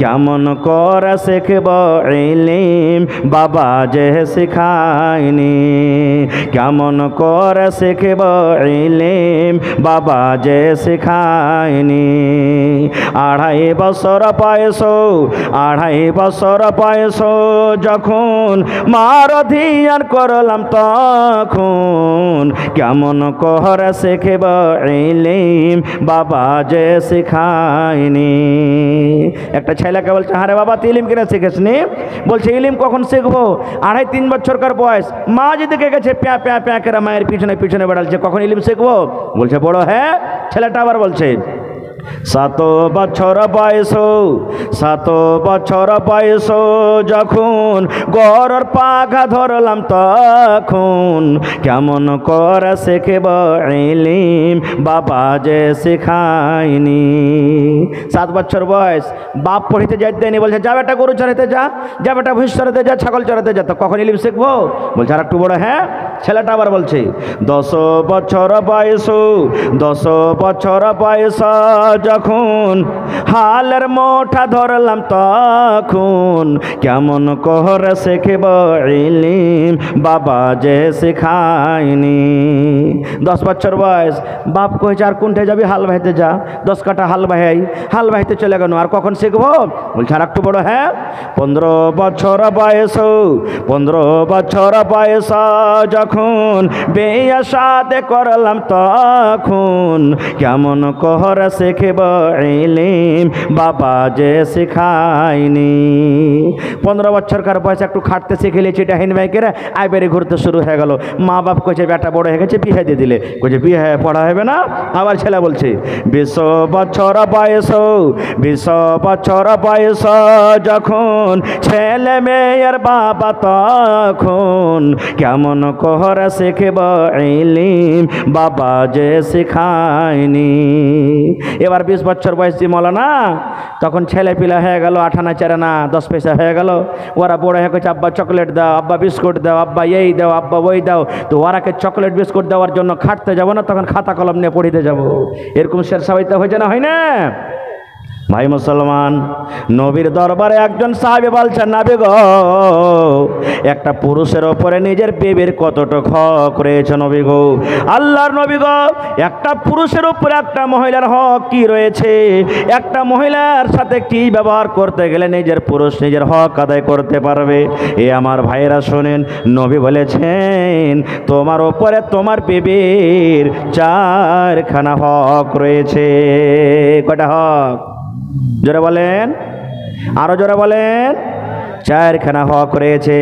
কেমন করে শিখব ইলম, বাবা যে শিখায়নি? কেমন করে শিখব ইলম, বাবা যে শিখায়নি? 2.5 বছর বয়স, 2.5 বছর বয়স যখন মার ধিয়ান করলাম, তখন কেমন কেমন করে শিখব ইলিম বাবা যে শেখায়নি। একটা ছেলেকে বলছে, আরে বাবা তুই ইলিম কিনা শিখেসনি? বলছে ইলিম কখন শিখবো, 2.5-3 বছরকার বয়স, মা যেদিকে গেছে প্যা প্যা প্যা করে মায়ের পিছনে পিছনে বেড়াচ্ছে, কখন ইলিম শিখবো? বলছে বড় হ্যাঁ। ছেলেটা আবার বলছে 7 বছর বয়স, 7 বছর বয়স যখন গরর পাখা ধরলাম তখন কেমন করে শিখব ইলিম বাবা যে শেখায়নি। 7 বছর বয়স, বাপ পড়িতে যাইতে দেয়নি, বলছে যা বেটা গরু চড়াতে যা, যা বেটা ভুঁস চড়াতে যা, ছাগল চড়াতে যা, তো কখন ইলিম শিখবো? বলছে আর একটু বড় হ্যাঁ। ছেলেটা আবার বলছে 10 বছর বয়স, 10 বছর বয়স যখন হালের মোঠা ধরলাম তখন কেমন করে শিখব ইলিম বাবা যে শেখায়নি। 10 বছর বয়স, বাপ কইছে আর কোনটা যাবি? হাল বাহিতে যা, 10 কাটা হাল বাহাই, হাল বাহিতে চলে গেল, আর কখন শিখবো? বলছে আর একটু বড় হ্যাঁ। 15 বছর বয়স, 15 বছর বয়স যখন বিয়ে শাদী করলাম তখন কেমন করে শিখব ইলিম বাবা যে শেখায়নি। 15 বছরকার বয়সে একটু খাটতে শিখে লিয়েছি ডাহিন বাইকের, আই বেড়ে ঘুরতে শুরু হয়ে গেল। মা বাপ কইছে বেটা বড় হয়ে গেছে, বিয়ে দিয়ে দিলে। কইছে বিয়ে পড়া হবে না? আবার ছেলে বলছে 20 বছর বয়স, 20 বছর বয়স যখন ছেলে মেয়ের বাবা তখন কেমন করে শিখব ইলিম বাবা যে শেখায়নি। এবার 20 বছর বয়সী মৌলানা, তখন ছেলে পিলা হয়ে গেল, 8 আনা 4 আনা 10 পয়সা হয়ে গেল। ওরা বড় হয়ে গেছে, আব্বা চকলেট দাও, আব্বা বিস্কুট দাও, আব্বা এই দাও, আব্বা ওই দাও। তো ওরাকে চকলেট বিস্কুট দেওয়ার জন্য খাটতে যাব না, তখন খাতা কলম নিয়ে পড়িতে যাব। এরকম শেরসাবাইতে হয়েছে না, হয় না? ভাই মুসলমান, নবীর দরবারে একজন সাহাবী বলছেন, নবী গো, একটা পুরুষের ওপরে নিজের বিবির কতটুকু হক রয়েছে নবী গো? আল্লাহর নবী গো, একটা পুরুষের উপরে একটা মহিলার হক কি রয়েছে? একটা মহিলার সাথে কি ব্যবহার করতে গেলে নিজের পুরুষ নিজের হক আদায় করতে পারবে? এ আমার ভাইরা শোনেন, নবী বলেছেন তোমার ওপরে তোমার বিবির 4খানা হক রয়েছে। কয়টা হক? জোরে বলেন, আরো জোরে বলেন। 4খানা হক রয়েছে।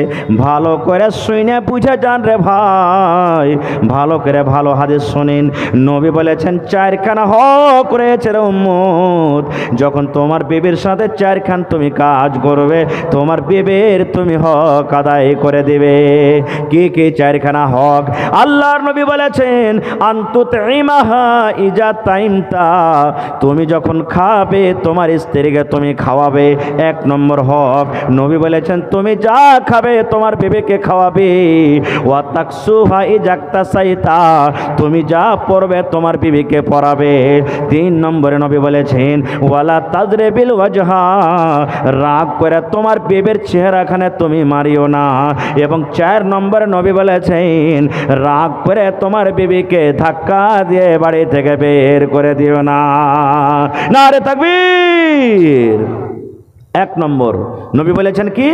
ভালো করে শুনে বুঝে যান রে ভাই, ভালো করে ভালো হাদিস শুনেন। নবী বলেছেন 4খানা হক রয়েছে রে উম্মত। যখন তোমার বিবির সাথে 4খান তুমি কাজ করবে, তোমার বিবির তুমি হক আদায় করে দিবে। কি কি 4খানা হক? আল্লাহর নবী বলেছেন আনতুতইমাহা ইজা তাইমতা, তুমি যখন খাবে তোমার স্ত্রীকে তুমি খাওয়াবে। 1 নম্বর হক, নবী বলেছেন তুমি যা খাবে তোমার বিবিকে খাওয়াবে। ওয়া তাকসুহা ইজাক্তাসাইতা, তুমি যা পড়বে তোমার বিবিকে পড়াবে। 3 নম্বরে নবী বলেছেন ওয়ালা তাজরিবিল ওয়াজহা, রাগ করে তোমার বিবির চেহারাখানে তুমি মারিও না। এবং 4 নম্বরে নবী বলেছেন রাগ করে তোমার বিবিকে ধাক্কা দিয়ে বাড়ি থেকে বের করে দিও না। নারে তাকবীর। 1 নম্বর নবী বলেছেন কি?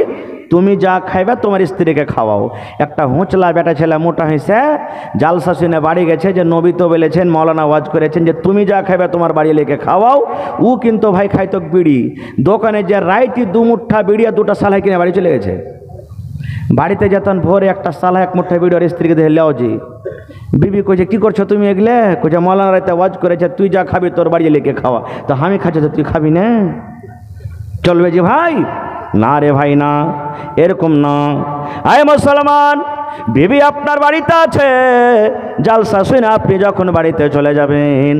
তুমি যা খাইবে তোমার স্ত্রীকে খাওয়াও। একটা হুঁচলা বেটা ছেলে মোটা হয়েছে, জালসা শুনে বাড়ি গেছে যে নবী তো বলেছেন, মৌলানা ওয়াজ করেছেন যে তুমি যা খাইবে তোমার বাড়ি লেগে খাওয়াও। ও কিন্তু ভাই খাইতো বিড়ি, দোকানে যে রাইতি 2 মুঠা বিড়ি আর 2টা সালাই কিনে বাড়ি চলে গেছে। বাড়িতে যেতন ভোরে একটা সালা 1 মুঠা বিড়ি আর স্ত্রীকে দেখে লেও জি। বিবি কইছে কি করছো তুমি এগুলো? কইছে মৌলানা রাইতে ওয়াজ করেছে তুই যা খাবি তোর বাড়ি লেগে খাওয়া। তো আমি খাচ্ছি তো তুই খাবি না? চলবে যে ভাই? না রে ভাই না, এরকম না। আয় মুসলমান, বিবি আপনার বাড়িতে আছে, জালসা শুনে আপনি যখন বাড়িতে চলে যাবেন,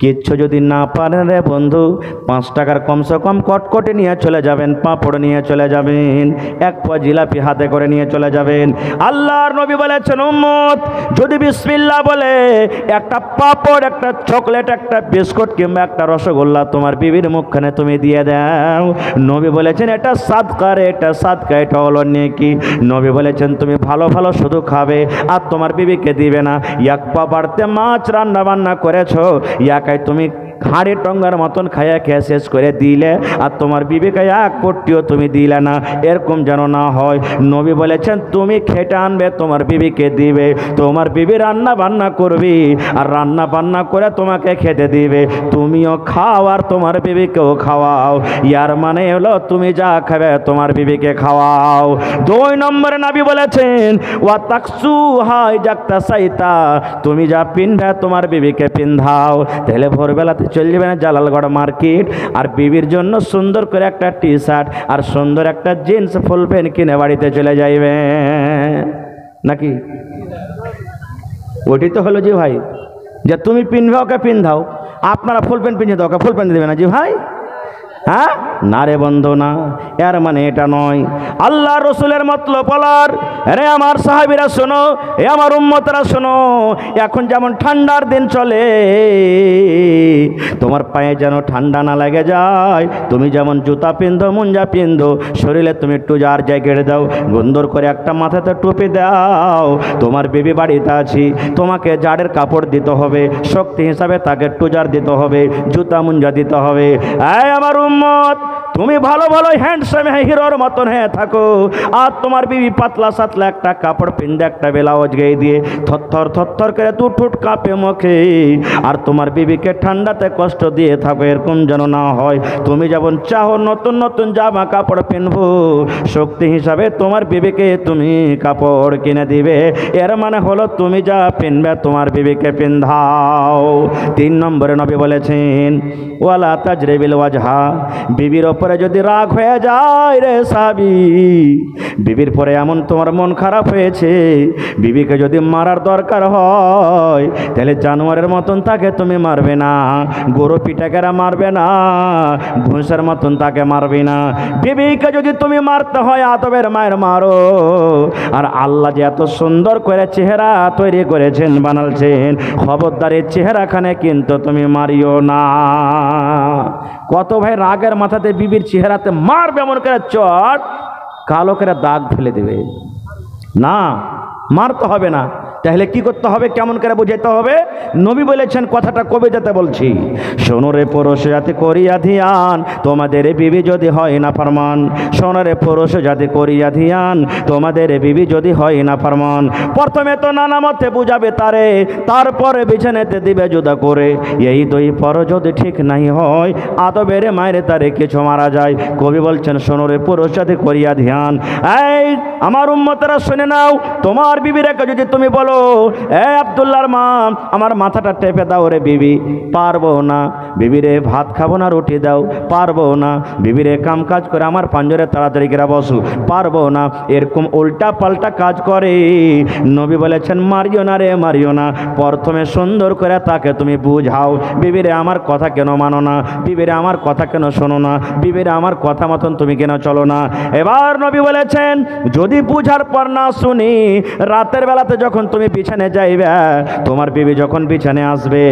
কিচ্ছু যদি না পারেন রে বন্ধু, 5 টাকার কমসে কম কটকটে নিয়ে চলে যাবেন, পাঁপড় নিয়ে চলে যাবেন, 1 পোয়া জিলাপি হাতে করে নিয়ে চলে যাবেন। আল্লাহর নবী বলেছেন উম্মত যদি বিসমিল্লাহ বলে একটা পাঁপড়, একটা চকলেট, একটা বিস্কুট কিংবা একটা রসগোল্লা তোমার বিবির মুখখানে তুমি দিয়ে দাও, নবী বলেছেন এটা সাদকা রে, এটা সাদকা, এটা হলো নেকি। নবী বলেছেন তুমি ভালো ভালো শুধু খাবে আর তোমার বিবিকে দিবে না। 1 পা বাড়তে মাছ রান্না বান্না করেছো, ইয়াকাই তুমি হাড়ি টঙ্গার মতন খাইয়া খেয়ে শেষ করে দিলে, আর তোমার বিবিকে এক পট্টিও তুমি দিলে না, এরকম যেন না হয়। নবী বলেছেন তুমি খেটে আনবে, তোমার বিবিকে দিবে, তোমার বিবি রান্না বান্না করবি, আর রান্না বান্না করে তোমাকে খেতে দিবে, তুমিও খাও আর তোমার বিবিকেও খাওয়াও। ইয়ার মানে হলো তুমি যা খাবে তোমার বিবিকে খাওয়াও। 2 নম্বরে নবী বলেছেন ওয়া তাকসু হাই জাকতা সাইতা, তুমি যা পিনবে তোমার বিবিকে পিন্ধাও। তাহলে ভোরবেলাতে চলে যাবেন জালালগড় মার্কেট, আর বিবির জন্য সুন্দর করে একটা টি শার্ট আর সুন্দর একটা জিন্স ফুল প্যান্ট কিনে বাড়িতে চলে যাইবে নাকি? ওটি তো হলো জি ভাই, যে তুমি পিনবে ওকে পিন্ধাও, আপনারা ফুল প্যান্ট পিনছে তো ওকে ফুল প্যান্ট দেবে না জি ভাই? হ্যাঁ না রে বন্ধু না, এর মানে এটা নয়। আল্লাহ রসুলের মতলব বলার, রে আমার সাহাবীরা শোনো, এ আমার উম্মতরা শোনো, এখন যেমন ঠান্ডার দিন চলে, তোমার পায়ে যেন ঠান্ডা না লাগে যায়, তুমি যেমন জুতা পিন্ধো মুঞ্জা পিন্ধো, শরীরে তুমি একটু যার জায়গায় দাও, সুন্দর করে একটা মাথাতে টুপি দাও। তোমার বিবি বাড়িতে আছি, তোমাকে জাড়ের কাপড় দিতে হবে, শক্তি হিসাবে তাকে টুজার দিতে হবে, জুতা মুঞ্জা দিতে হবে। এই আমার উম্মত, তুমি ভালো ভালো হ্যান্ডসাম হিরোর মতন হয়ে থাকো, আর তোমার বিবি পাতলা সাতলা একটা কাপড় পিন্ধে একটা ব্লাউজ গায়ে দিয়ে থরথর করে দু ঠুট কাঁপে মুখে, আর তোমার বিবিকে ঠান্ডাতে কষ্ট দিয়ে থাকো, এরকম যেন না হয়। তুমি যেমন চাও নতুন নতুন জামা কাপড় পিনবো, শক্তি হিসাবে তোমার বিবিকে তুমি কাপড় কিনে দিবে, এর মানে হলো তুমি যা পিনবে তোমার বিবিকে পিন্ধাও। 3 নম্বরে নবী বলেছেন ওয়ালা তাজরিবিল ওয়াজহা, বিবির ওপরে যদি রাগ হয়ে যায় রে সাহাবী, বিবির পরে এমন তোমার মন খারাপ হয়েছে, বিবিকে যদি মারার দরকার হয় তাহলে জানোয়ারের মতন তাকে তুমি মারবে না, গরু পিটাকেরা মারবে না, ভুঁসের মতন তাকে মারবে না। বিবিকে যদি তুমি মারতে হয় আদবের মায়ের মারো, আর আল্লাহ যে এত সুন্দর করে চেহারা তৈরি করেছেন বানালছেন, খবরদার এই চেহারাখানে কিন্তু তুমি মারিও না। কত ভাই রাগের মাথাতে বিবির চেহারাতে মারবে এমন করে চট, কালো করে দাগ ফেলে দেবে না, মারতে হবে না। তাহলে কি করতে হবে, কেমন করে বুঝাইতে হবে? নবী বলেছেন, কথাটা কবে যেতে বলছি, শোনো রে পুরুষ জাতি করিয়া ধিয়ান, তোমাদের বিবি যদি হয় না ফরমান। শোনো রে পুরুষ জাতি করিয়া ধিয়ান, তোমাদের বিবি যদি হয় না ফরমান। প্রথমে তো নানা মতে বুঝাবে তারে, তারপরে বিছানাতে দিবে জুদা করে, এই 2 পর যদি ঠিক নাই হয়, আদবের মায়ের তারে কিছু মারা যায়। কবি বলছেন শোনো রে পুরুষ জাতি করিয়া ধিয়ান। এই আমার উম্মতেরা শুনে নাও, তোমার বিবিরাকে যদি তুমি বলো এ আব্দুল্লাহর মা আমার মাথাটা টেপে দাও রে বিবি, পারবো না। বিবিরে ভাত খাবো না রুটি দাও, পারবো না। বিবিরে কাম কাজ করে আমার পাঞ্জরে তাড়াতাড়ি করে বসু, পারবো না। এরকম উল্টা পাল্টা কাজ করে। নবী বলেছেন মারিও না রে মারিও না, প্রথমে সুন্দর করে তাকে তুমি বুঝাও, বিবিরে আমার কথা কেন মানো না, বিবিরে আমার কথা কেন শোনো না, বিবিরে আমার কথা মতন তুমি কেন চলো না। এবার নবী বলেছেন যদি বুঝার পর না শুনি, রাতের বেলাতে যখন তুমি বিছানে যাইবে, তোমার বিবি যখন বিছানে আসবে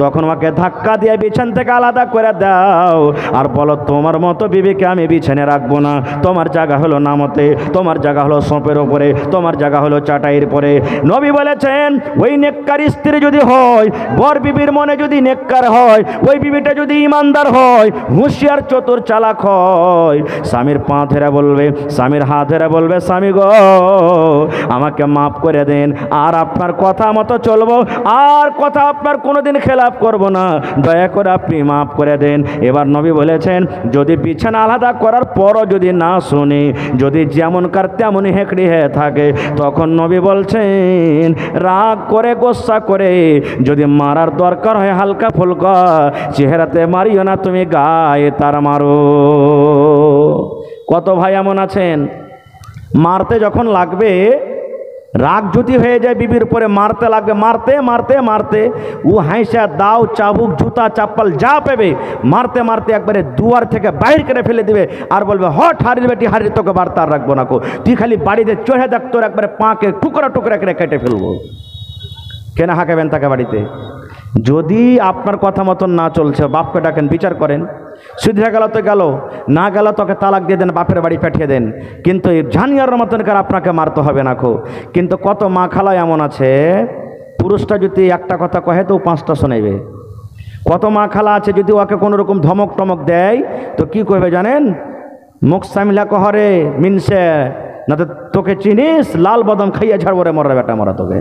তখন ওকে ধাক্কা দিয়ে বিছান থেকে আলাদা করে দাও, আর বলো তোমার মতো বিবিকে আমি বিছানে রাখবো না, তোমার জায়গা হলো নামতে, তোমার জায়গা হলো সোপের ওপরে, তোমার জায়গা হলো চাটাইয়ের পরে। নবী বলেছেন ওই নেককার স্ত্রী যদি হয়, বর বিবির মনে যদি নেককার হয়, ওই বিবিটা যদি ইমানদার হয়, হুঁশিয়ার চতুর চালাক হয়, স্বামীর পা ধরে বলবে, স্বামীর হাত ধরে বলবে স্বামী গো আমাকে মাফ করে দেন, আর আপনার কথা মতো চলবো, আর কথা আপনার কোনোদিন খেলাপ করব না, দয়া করে আপনি মাফ করে দেন। এবার নবী বলেছেন যদি বিছানা আলাদা করার পরও যদি না শুনি, যদি যেমনকার তেমনই হেঁকড়ি হয়ে থাকে, তখন নবী বলছেন রাগ করে গোসা করে যদি মারার দরকার হয় হালকা ফুলকা চেহারাতে মারিও না, তুমি গায়ে তার মারো। কত ভাই এমন আছেন মারতে যখন লাগবে, রাগ যদি হয়ে যায় বিবির উপরে, মারতে লাগবে, মারতে মারতে মারতে ও হাইসা দাও চাবুক জুতা চাপ্পাল যা পেবে মারতে মারতে একবারে দুয়ার থেকে বাইর করে ফেলে দিবে, আর বলবে হট হারির বেটি হারির তোকে বার্তা রাখবো না, তুই খালি বাড়িতে চড়ে দেখ তোর একবারে পাকে টুকরা টুকরা করে কেটে ফেলবো। কেন হাঁকাবেন তাকে বাড়িতে? যদি আপনার কথা মতন না চলছে বাপকে ডাকেন, বিচার করেন, শুধরে গেল তো গেল, না গেল তোকে তালাক দিয়ে দেন, বাপের বাড়ি পাঠিয়ে দেন, কিন্তু এই ঝানিয়ার মতন করে আপনাকে মারতে হবে না। কিন্তু কত মা খালা এমন আছে, পুরুষটা যদি একটা কথা কহে তো 5টা শোনাইবে, কত মা খালা আছে, যদি ওকে কোনো রকম ধমক টমক দেয় তো কি করবে জানেন? মুখ সামিলা কহরে মিনসে, না তো তোকে চিনিস, লাল বাদাম খাইয়া ছাড়বো রে মরা বেটা মরা তোকে,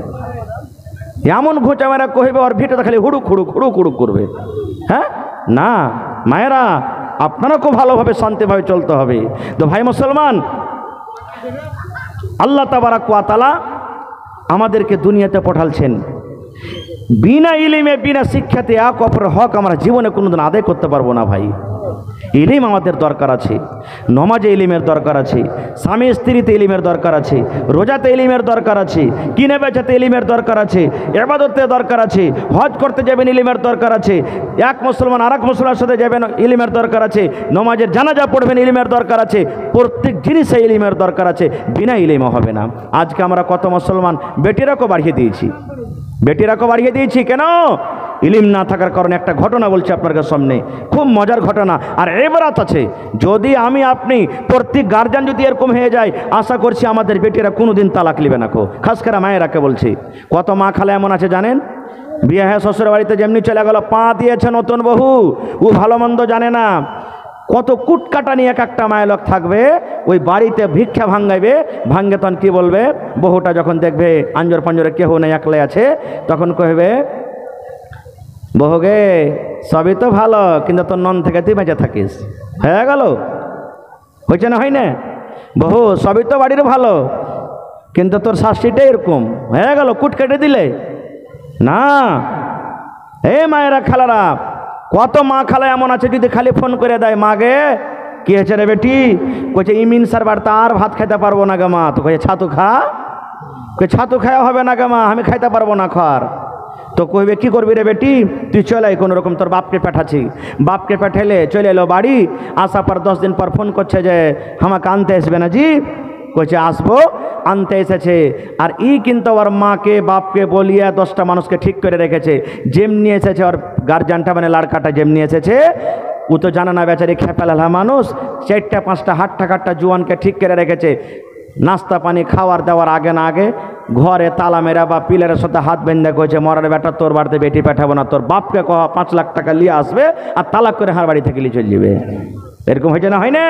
এমন ঘুঁচা মেরা কহিবে। ওর ভিটে খালি হুড়ুক হুড়ুক হুড়ুক হুড়ুক করবে। হ্যাঁ না মায়েরা, আপনারা খুব ভালোভাবে শান্তিভাবে চলতে হবে। তো ভাই মুসলমান, আল্লাহ তাবারাক ওয়া তাআলা আমাদেরকে দুনিয়াতে পাঠালছেন। বিনা ইলিমে বিনা শিক্ষাতে এক অপরের হক আমরা জীবনে কোনোদিন আদায় করতে পারবো না ভাই। ইলিম আমাদের দরকার আছে, নমাজে ইলিমের দরকার আছে, স্বামী স্ত্রীতে ইলিমের দরকার আছে, রোজাতে ইলিমের দরকার আছে, কিনে বেচাতে ইলিমের দরকার আছে, ইবাদতে দরকার আছে, হজ করতে যাবেন ইলিমের দরকার আছে, এক মুসলমান আর এক মুসলমানের সাথে যাবেন ইলিমের দরকার আছে, নমাজের জানাজা পড়বেন ইলিমের দরকার আছে, প্রত্যেক জিনিসে ইলিমের দরকার আছে, বিনা ইলিমে হবে না। আজকে আমরা কত মুসলমান বেটিরাকেও বাড়িয়ে দিয়েছি, বেটিরাকেও বাড়িয়ে দিয়েছি কেন? ইলিম না থাকার কারণে। একটা ঘটনা বলছি আপনার সামনে, খুব মজার ঘটনা আর এবারাত আছে। যদি আমি আপনি প্রত্যেক গার্জিয়ান যদি এরকম হয়ে যায়, আশা করছি আমাদের বেটিরা কোনোদিন তালাক নেবে না। খাস করে মায়েরাকে বলছি, কত মা খালা এমন আছে জানেন? বিয়ে হয়ে শ্বশুর বাড়িতে যেমনি চলে গেল, পা দিয়েছে নতুন বহু, ও ভালো মন্দ জানে না। কত কুটকাটা নিয়ে এক একটা মায়ের লোক থাকবে, ওই বাড়িতে ভিক্ষা ভাঙ্গাইবে। ভাঙ্গে তখন কি বলবে? বহুটা যখন দেখবে আঞ্জর পাঞ্জরে কেহ নেই, একলাই আছে, তখন কহবে, বহুগে সবই তো ভালো, কিন্তু তোর নন থেকে তুই বেঁচে থাকিস। হয়ে গেল, হয়েছে না হয় না? বহু সবই তো বাড়ির ভালো, কিন্তু তোর শাস্তিটাই এরকম। হয়ে গেল, কুট কেটে দিলে না। এই মায়েরা খালারা, কত মা খালা এমন আছে যদি খালি ফোন করে দেয়, মাগে কি হয়েছে রে বেটি? কইছে ইমিন স্যার বাড়িতে আর ভাত খাইতে পারবো না গে মা। তো কইছে ছাতু খা। কই ছাতু খাওয়া হবে না গে মা, আমি খাইতে পারবো না খার। তো কইবে কি করবি রে বেটি? তুই চলে কোনো রকম, তোর বাপকে পাঠাচ্ছি। বাপকে পাঠাইলে চলে এলো বাড়ি, আসার পর 10 দিন পর ফোন করছে যে আমাকে আনতে আসবে না জি। কইছে আসবো, আনতে এসেছে। আর কিন্তু ওর মাকে বাপকে বলিয়া 10টা মানুষকে ঠিক করে রেখেছে। যেমনি এসেছে ওর গার্জিয়ানটা মানে লাড়কাটা যেমনি এসেছে, ও তো জানা না বেচারি খেপালালা মানুষ, 4টা 5টা হাট্টা কাট্টা জুয়ানকে ঠিক করে রেখেছে। নাস্তা পানি খাওয়ার দেওয়ার আগে না আগে ঘরে তালা মেরা বা পিলারের সাথে হাত বেঁধে কইছে, মরার বেটা তোর বাড়িতে বেটি পাঠাবো না, তোর বাপকে কহ 5 লাখ টাকা নিয়ে আসবে আর তালাক করে হার বাড়ি থেকে নিয়ে চলে যাবে। এরকম হয়েছে না হয় না?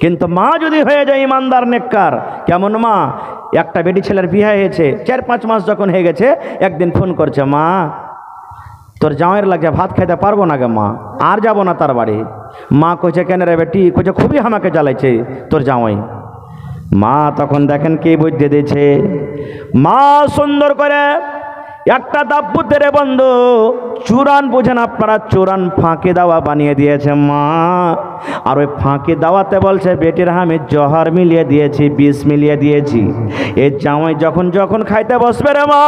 কিন্তু মা যদি হয়ে যায় ইমানদার নেককার, কেমন মা? একটা বেটি ছেলের বিয়ে হয়েছে, 4-5 মাস যখন হয়ে গেছে, একদিন ফোন করছে, মা তোর জামাইয়ের লাগে ভাত খাইতে পারবো না গে মা, আর যাবো না তার বাড়ি। মা কইছে কেন রে বেটি? কইছে খুবই আমাকে জ্বালাইছে তোর জামাই। মা তখন দেখেন কি বুঝতে দিয়েছে, মা সুন্দর করে একটা দাব্বুতের বন্ধু চুরান, বুঝেন আপনারা, চুরান ফাঁকি দাওয়া বানিয়ে দিয়েছে মা। আর ওই ফাঁকি দাওয়াতে বলছে, বেটির আমি জহর মিলিয়ে দিয়েছি, বিষ মিলিয়ে দিয়েছি। এই জামাই যখন যখন খাইতে বসবে রে মা,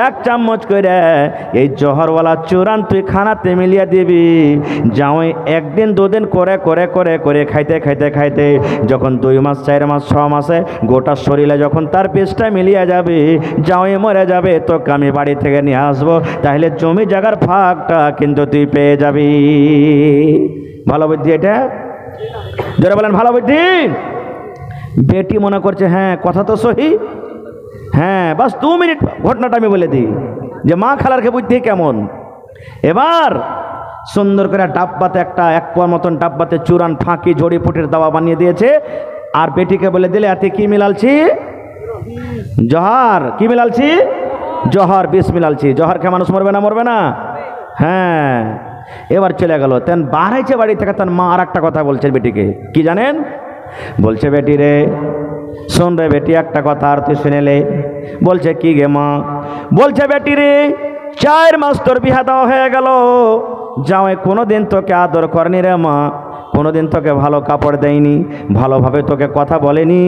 1 চামচ করে এই জহরওয়ালা চুরান তুই খানাতে মিলিয়ে দিবি। জামাই 1 দিন 2 দিন করে করে করে করে খাইতে খাইতে খাইতে যখন 2 মাস 4 মাস 6 মাসে গোটা শরীরে যখন তার বিষটা মিলিয়ে যাবে, জামাই মরে যাবে, তোকে আমি বাড়ি থেকে নিয়ে আসবো, তাহলে জমি জায়গার ভাগটা কিন্তু তুই পেয়ে যাবি। ভালো বুদ্ধি এটা? যারা বলেন ভালো বুদ্ধি। বেটি মনে করছে হ্যাঁ কথা তো সহি, হ্যাঁ বাস 2 মিনিট ঘটনাটা আমি বলে দিই যে মা খালারকে বুদ্ধি কেমন। এবার সুন্দর করে ডাব্বাতে একটা 1 পোয়া মতন ডাব্বাতে চুরান ফাঁকি জড়িপুটির দাওয়া বানিয়ে দিয়েছে। আর বেটিকে বলে দিলে, এতে কি মিলালছি? জহর। কি মিলালছি? জহর, বিষ মিলালছি। জহর খেয়ে মানুষ মরবে না? মরবে না? হ্যাঁ। এবার চলে গেল, তেন বাড়াইছে বাড়ি থেকে। তার মা আর একটা কথা বলছে বেটিকে, কি জানেন? বলছে, বেটি রে শোন রে বেটি, একটা কথা আর তুই শুনেলে। বলছে কি গে মা? বলছে, বেটি রে 4 মাস তোর বিহা দেওয়া হয়ে গেল, জামাই কোনোদিন তোকে আদর করেনি রে মা, কোনোদিন তোকে ভালো কাপড় দেয়নি, ভালোভাবে তোকে কথা বলেনি।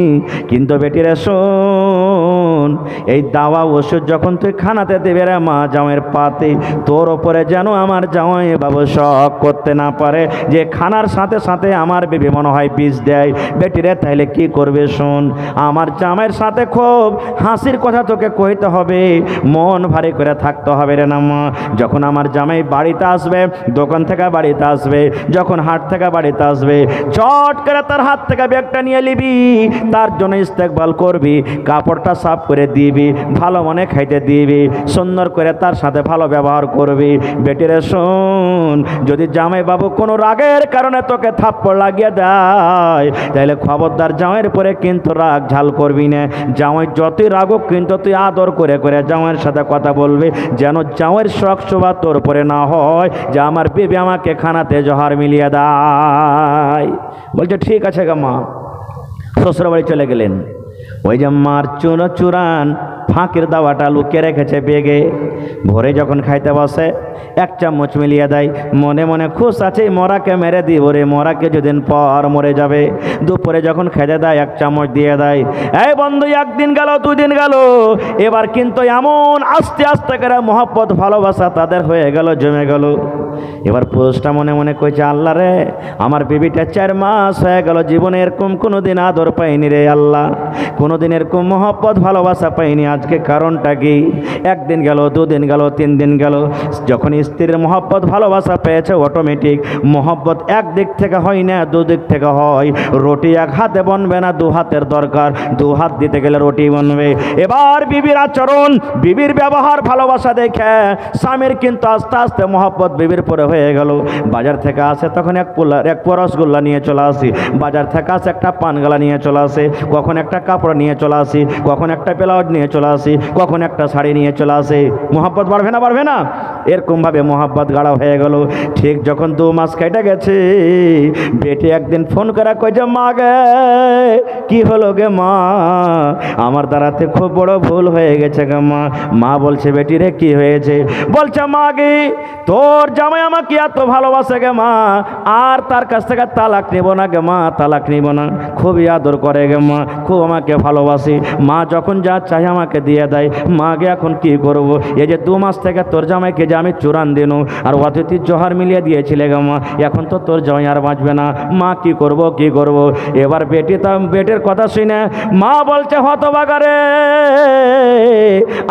কিন্তু বেটিরে শোন, এই দাওয়া ওষুধ যখন তুই খানাতে দেবে রে মা জামাইয়ের পাতে, তোর ওপরে যেন আমার জামাই বাবু শখ করতে না পারে যে খানার সাথে সাথে আমার বেবি মনে হয় বিষ দেয়। বেটিরে তাইলে কি করবে শোন, আমার জামাইয়ের সাথে খুব হাসির কথা তোকে কইতে হবে, মন ভারী করে থাকতে হবে রে না মা। যখন আমার জামাই বাড়িতে আসবে, দোকান থেকে বাড়িতে আসবে, যখন হাট থেকে বাড়িতে বাড়িতে আসবে, চট করে তার হাত থেকে ব্যাগটা নিয়ে নিবি, তার জন্য ইস্তেকবাল করবি, কাপড়টা সাফ করে দিবি, ভালো মনে খাইতে দিবি, সুন্দর করে তার সাথে ভালো ব্যবহার করবি। বেটিরে শোন, যদি জামাই বাবু কোনো রাগের কারণে তোকে থাপ্পড় লাগিয়ে দেয়, তাহলে খবরদার জামাইয়ের পরে কিন্তু রাগ ঝাল করবি না। জামাই যতই রাগুক কিন্তু তুই আদর করে করে জামাইয়ের সাথে কথা বলবি, যেন জামাইয়ের শখ শোভা তোর পরে না হয় যে আমার বেবি আমাকে খানাতে জহার মিলিয়ে দেয়। বলছে ঠিক আছে গা মা। শ্বশুর বাড়ি চলে গেলেন। ওই যে মার চুরান ফাঁকির দাওয়াটা লুকিয়ে রেখেছে বেগে, ভোরে যখন খাইতে বসে এক চামচ মিলিয়ে দেয়, মনে মনে খুশ আছে মরাকে মেরে দিব রে, মরাকে যেদিন পর মরে যাবে। দুপুরে যখন খেতে দেয় এক চামচ দিয়ে দেয়। এই বন্ধু, একদিন গেল, দুদিন গেল, এবার কিন্তু এমন আস্তে আস্তে করে মহব্বত ভালোবাসা তাদের হয়ে গেল, জমে গেল। এবার পুরুষটা মনে মনে কইছে, আল্লাহ রে, আমার বেবিটা 4 মাস হয়ে গেল, জীবনে এরকম কোনোদিন আদর পাইনি রে আল্লাহ, কোনোদিন এরকম মহব্বত ভালোবাসা পাইনি, আজকে কারণটা কি? একদিন গেল, দুদিন গেল, 3 দিন গেল, যখন স্ত্রীর মহব্বত ভালোবাসা পেয়েছে, অটোমেটিক মহব্বত একদিক থেকে হয় না, দুদিক থেকে হয়। রুটি এক হাতে বনবে না, 2 হাতের দরকার, 2 হাত দিতে গেলে রুটি বনবে। এবার বিবির আচরণ, বিবির ব্যবহার ভালোবাসা দেখে স্বামীর কিন্তু আস্তে আস্তে মহব্বত বিবির পরে হয়ে গেল। বাজার থেকে আসে তখন এক রসগোল্লা নিয়ে চলে আসি, বাজার থেকে আসে একটা পানগালা নিয়ে চলে আসে, কখন একটা কাপড় নিয়ে চলে আসি, কখন একটা ব্লাউজ নিয়ে চলে আসি, কখন একটা শাড়ি নিয়ে চলে আসে। মহব্বত বাড়বে না বাড়বে না? এরকমভাবে মহব্বত গাঢ় হয়ে গেল। ঠিক যখন 2 মাস কেটে গেছে, বেটি একদিন ফোন করে কই যে, মা গে, কি হলো গে মা, আমার দ্বারাতে খুব বড় ভুল হয়ে গেছে গে মা। মা বলছে, বেটি রে কি হয়েছে? বলছে, মা গে, তোর জামাই আমাকে এত ভালোবাসে গে মা, আর তার কাছ থেকে তালাক নিব না গে মা, তালাক নিব না, খুবই আদর করে গে মা, খুব আমাকে ভালোবাসি। মা যখন যা চাই আমাকে দিয়ে দেয়। মা গে, এখন কি করব? এই যে 2 মাস থেকে তোর জামাইকে যে আমি চুরান দিনু আর অতিথির জোহার মিলিয়ে দিয়েছিলে গে মা, এখন তো তোর জামাই আর বাঁচবে না, মা কি করব কি করব? এবার বেটির কথা শুনে মা বলছে, হতভাগারে,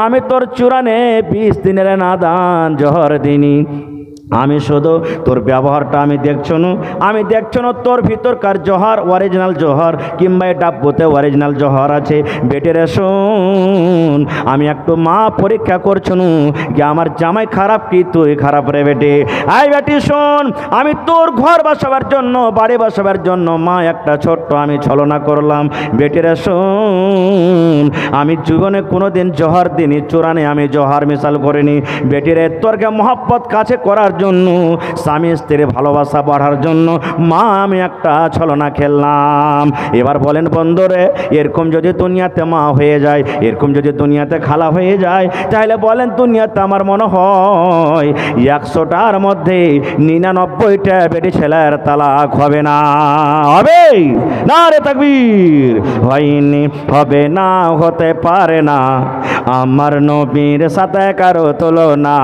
আমি তোর চুরানে 20 দিনের নাদান জোহর দিনি, আমি শুধু তোর ব্যবহারটা আমি দেখছো না, তোর ভিতরকার জোহর অরিজিনাল জোহর কিংবা ডাব্বুতে অরিজিনাল জোহর আছে। বেটের শোন, আমি একটু মা পরীক্ষা করছো যে আমার জামাই খারাপ কি তুই খারাপ রে বেটে। আই বেটি শোন, আমি তোর ঘর বাসাবার জন্য, বাড়ি বাসাবার জন্য মা একটা ছোট্ট আমি ছলনা করলাম। বেটের শোন, আমি জীবনে কোনোদিন জোহর দিনই চূড়ানে আমি জোহর মিশাল করিনি। বেটিরে তোরকে মহব্বত কাছে করার জন্য, স্বামী স্ত্রীর ভালোবাসা বাড়ার জন্য মা আমি একটা ছলনা খেললাম। এবার বলেন বন্ধুরে, এরকম যদি দুনিয়াতে মা হয়ে যায়, এরকম যদি দুনিয়াতে খালা হয়ে যায়, তাহলে বলেন দুনিয়াতে আমার মনে হয় 100টার মধ্যে 99টা বেটি ছেলের তালাক হবে না। হবে না রে তাকবীর? হয়নি, হবে না, হতে পারে না, আমার নবীর সাথে কারো তুলনা।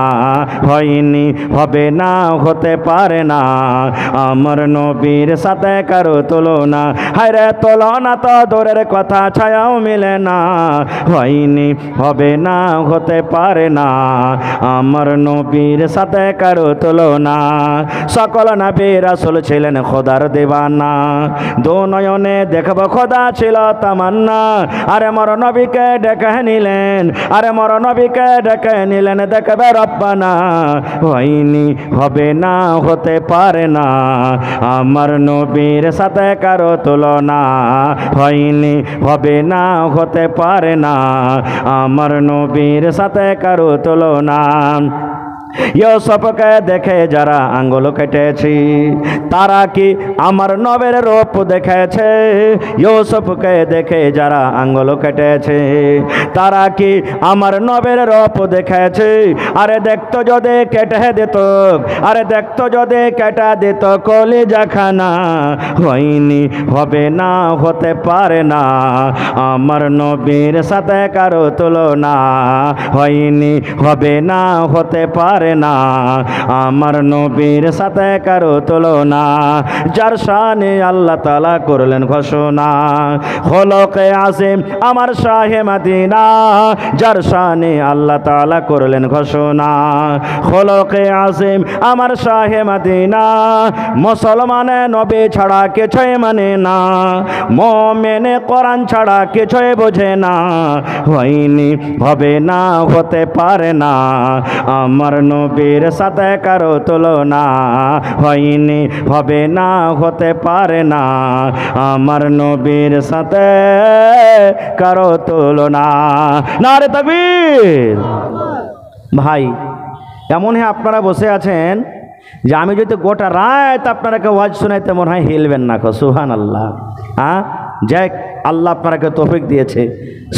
হয়নি, হবে না, হতে পারে না, আমার নবীর সাথে কারো তুলনা। হায়রে তুলনা তো দূরের কথা, ছায়াও মিলে না। হয়নি, হবে না, হতে পারে না, আমার নবীর সাথে কারো তুলনা। সকল নবী রাসূল ছিলেন খোদার দিওয়ানা, 2 নয়নে দেখব খোদা ছিল তামান্না। আরে মর নবীকে ডেকে নিলেন, আরে মর নবীকে ডেকে নিলেন, দেখবে রব্বানা। হয়নি, হবে না, হতে পারে না, আমার নবীর সাথে কারো তুলনা। হয়নি, হবে না, হতে পারে না, আমার নবীর সাথে কারো তুলনা। ইউসুফকে দেখে যারা আঙ্গুল কেটেছি, তারা কি আমার নবীর রূপ দেখেছে? ইউসুফকে দেখে যারা আঙ্গুল কেটেছে, তারা কি আমার নবীর রূপ দেখেছে? আরে দেখতো যদি কেটে দিত, আরে দেখতো যদি কেটে দিত কলিজাখানা। হয়নি, হবে না, হতে পারে না, আমার নবীর সাথে কারো তুলনা। হয়নি, হবে না, হতে পারে পারে না, আমার নবীর সাথে কারো তুলনা, যার শানে আল্লাহ তাআলা করলেন ঘোষণা। খোলকে আযীম আমার শাহে মদিনা, যার শানে আল্লাহ তাআলা করলেন ঘোষণা। খোলকে আযীম আমার শাহে মদিনা, মুসলমানে নবী ছাড়া কিছুই মানে না, মুমিনে কোরআন ছাড়া কিছুই বোঝে না, হয়নি হবে না হতে পারে না, আমার নবীর সাথে কারো তুলনা, হয়নি হবে না হতে পারে না, আমার নবীর সাথে কারো তুলনা। নারে তাকবীর। ভাই এমন হ্যাঁ আপনারা বসে আছেন যে আমি যদি গোটা রাত আপনারাকে ওয়াজ শোনাইতে মনে হয় হিলবেন না। সুবহানাল্লাহ। হ্যাঁ যাক, আল্লাহ আপনারাকে তৌফিক দিয়েছে।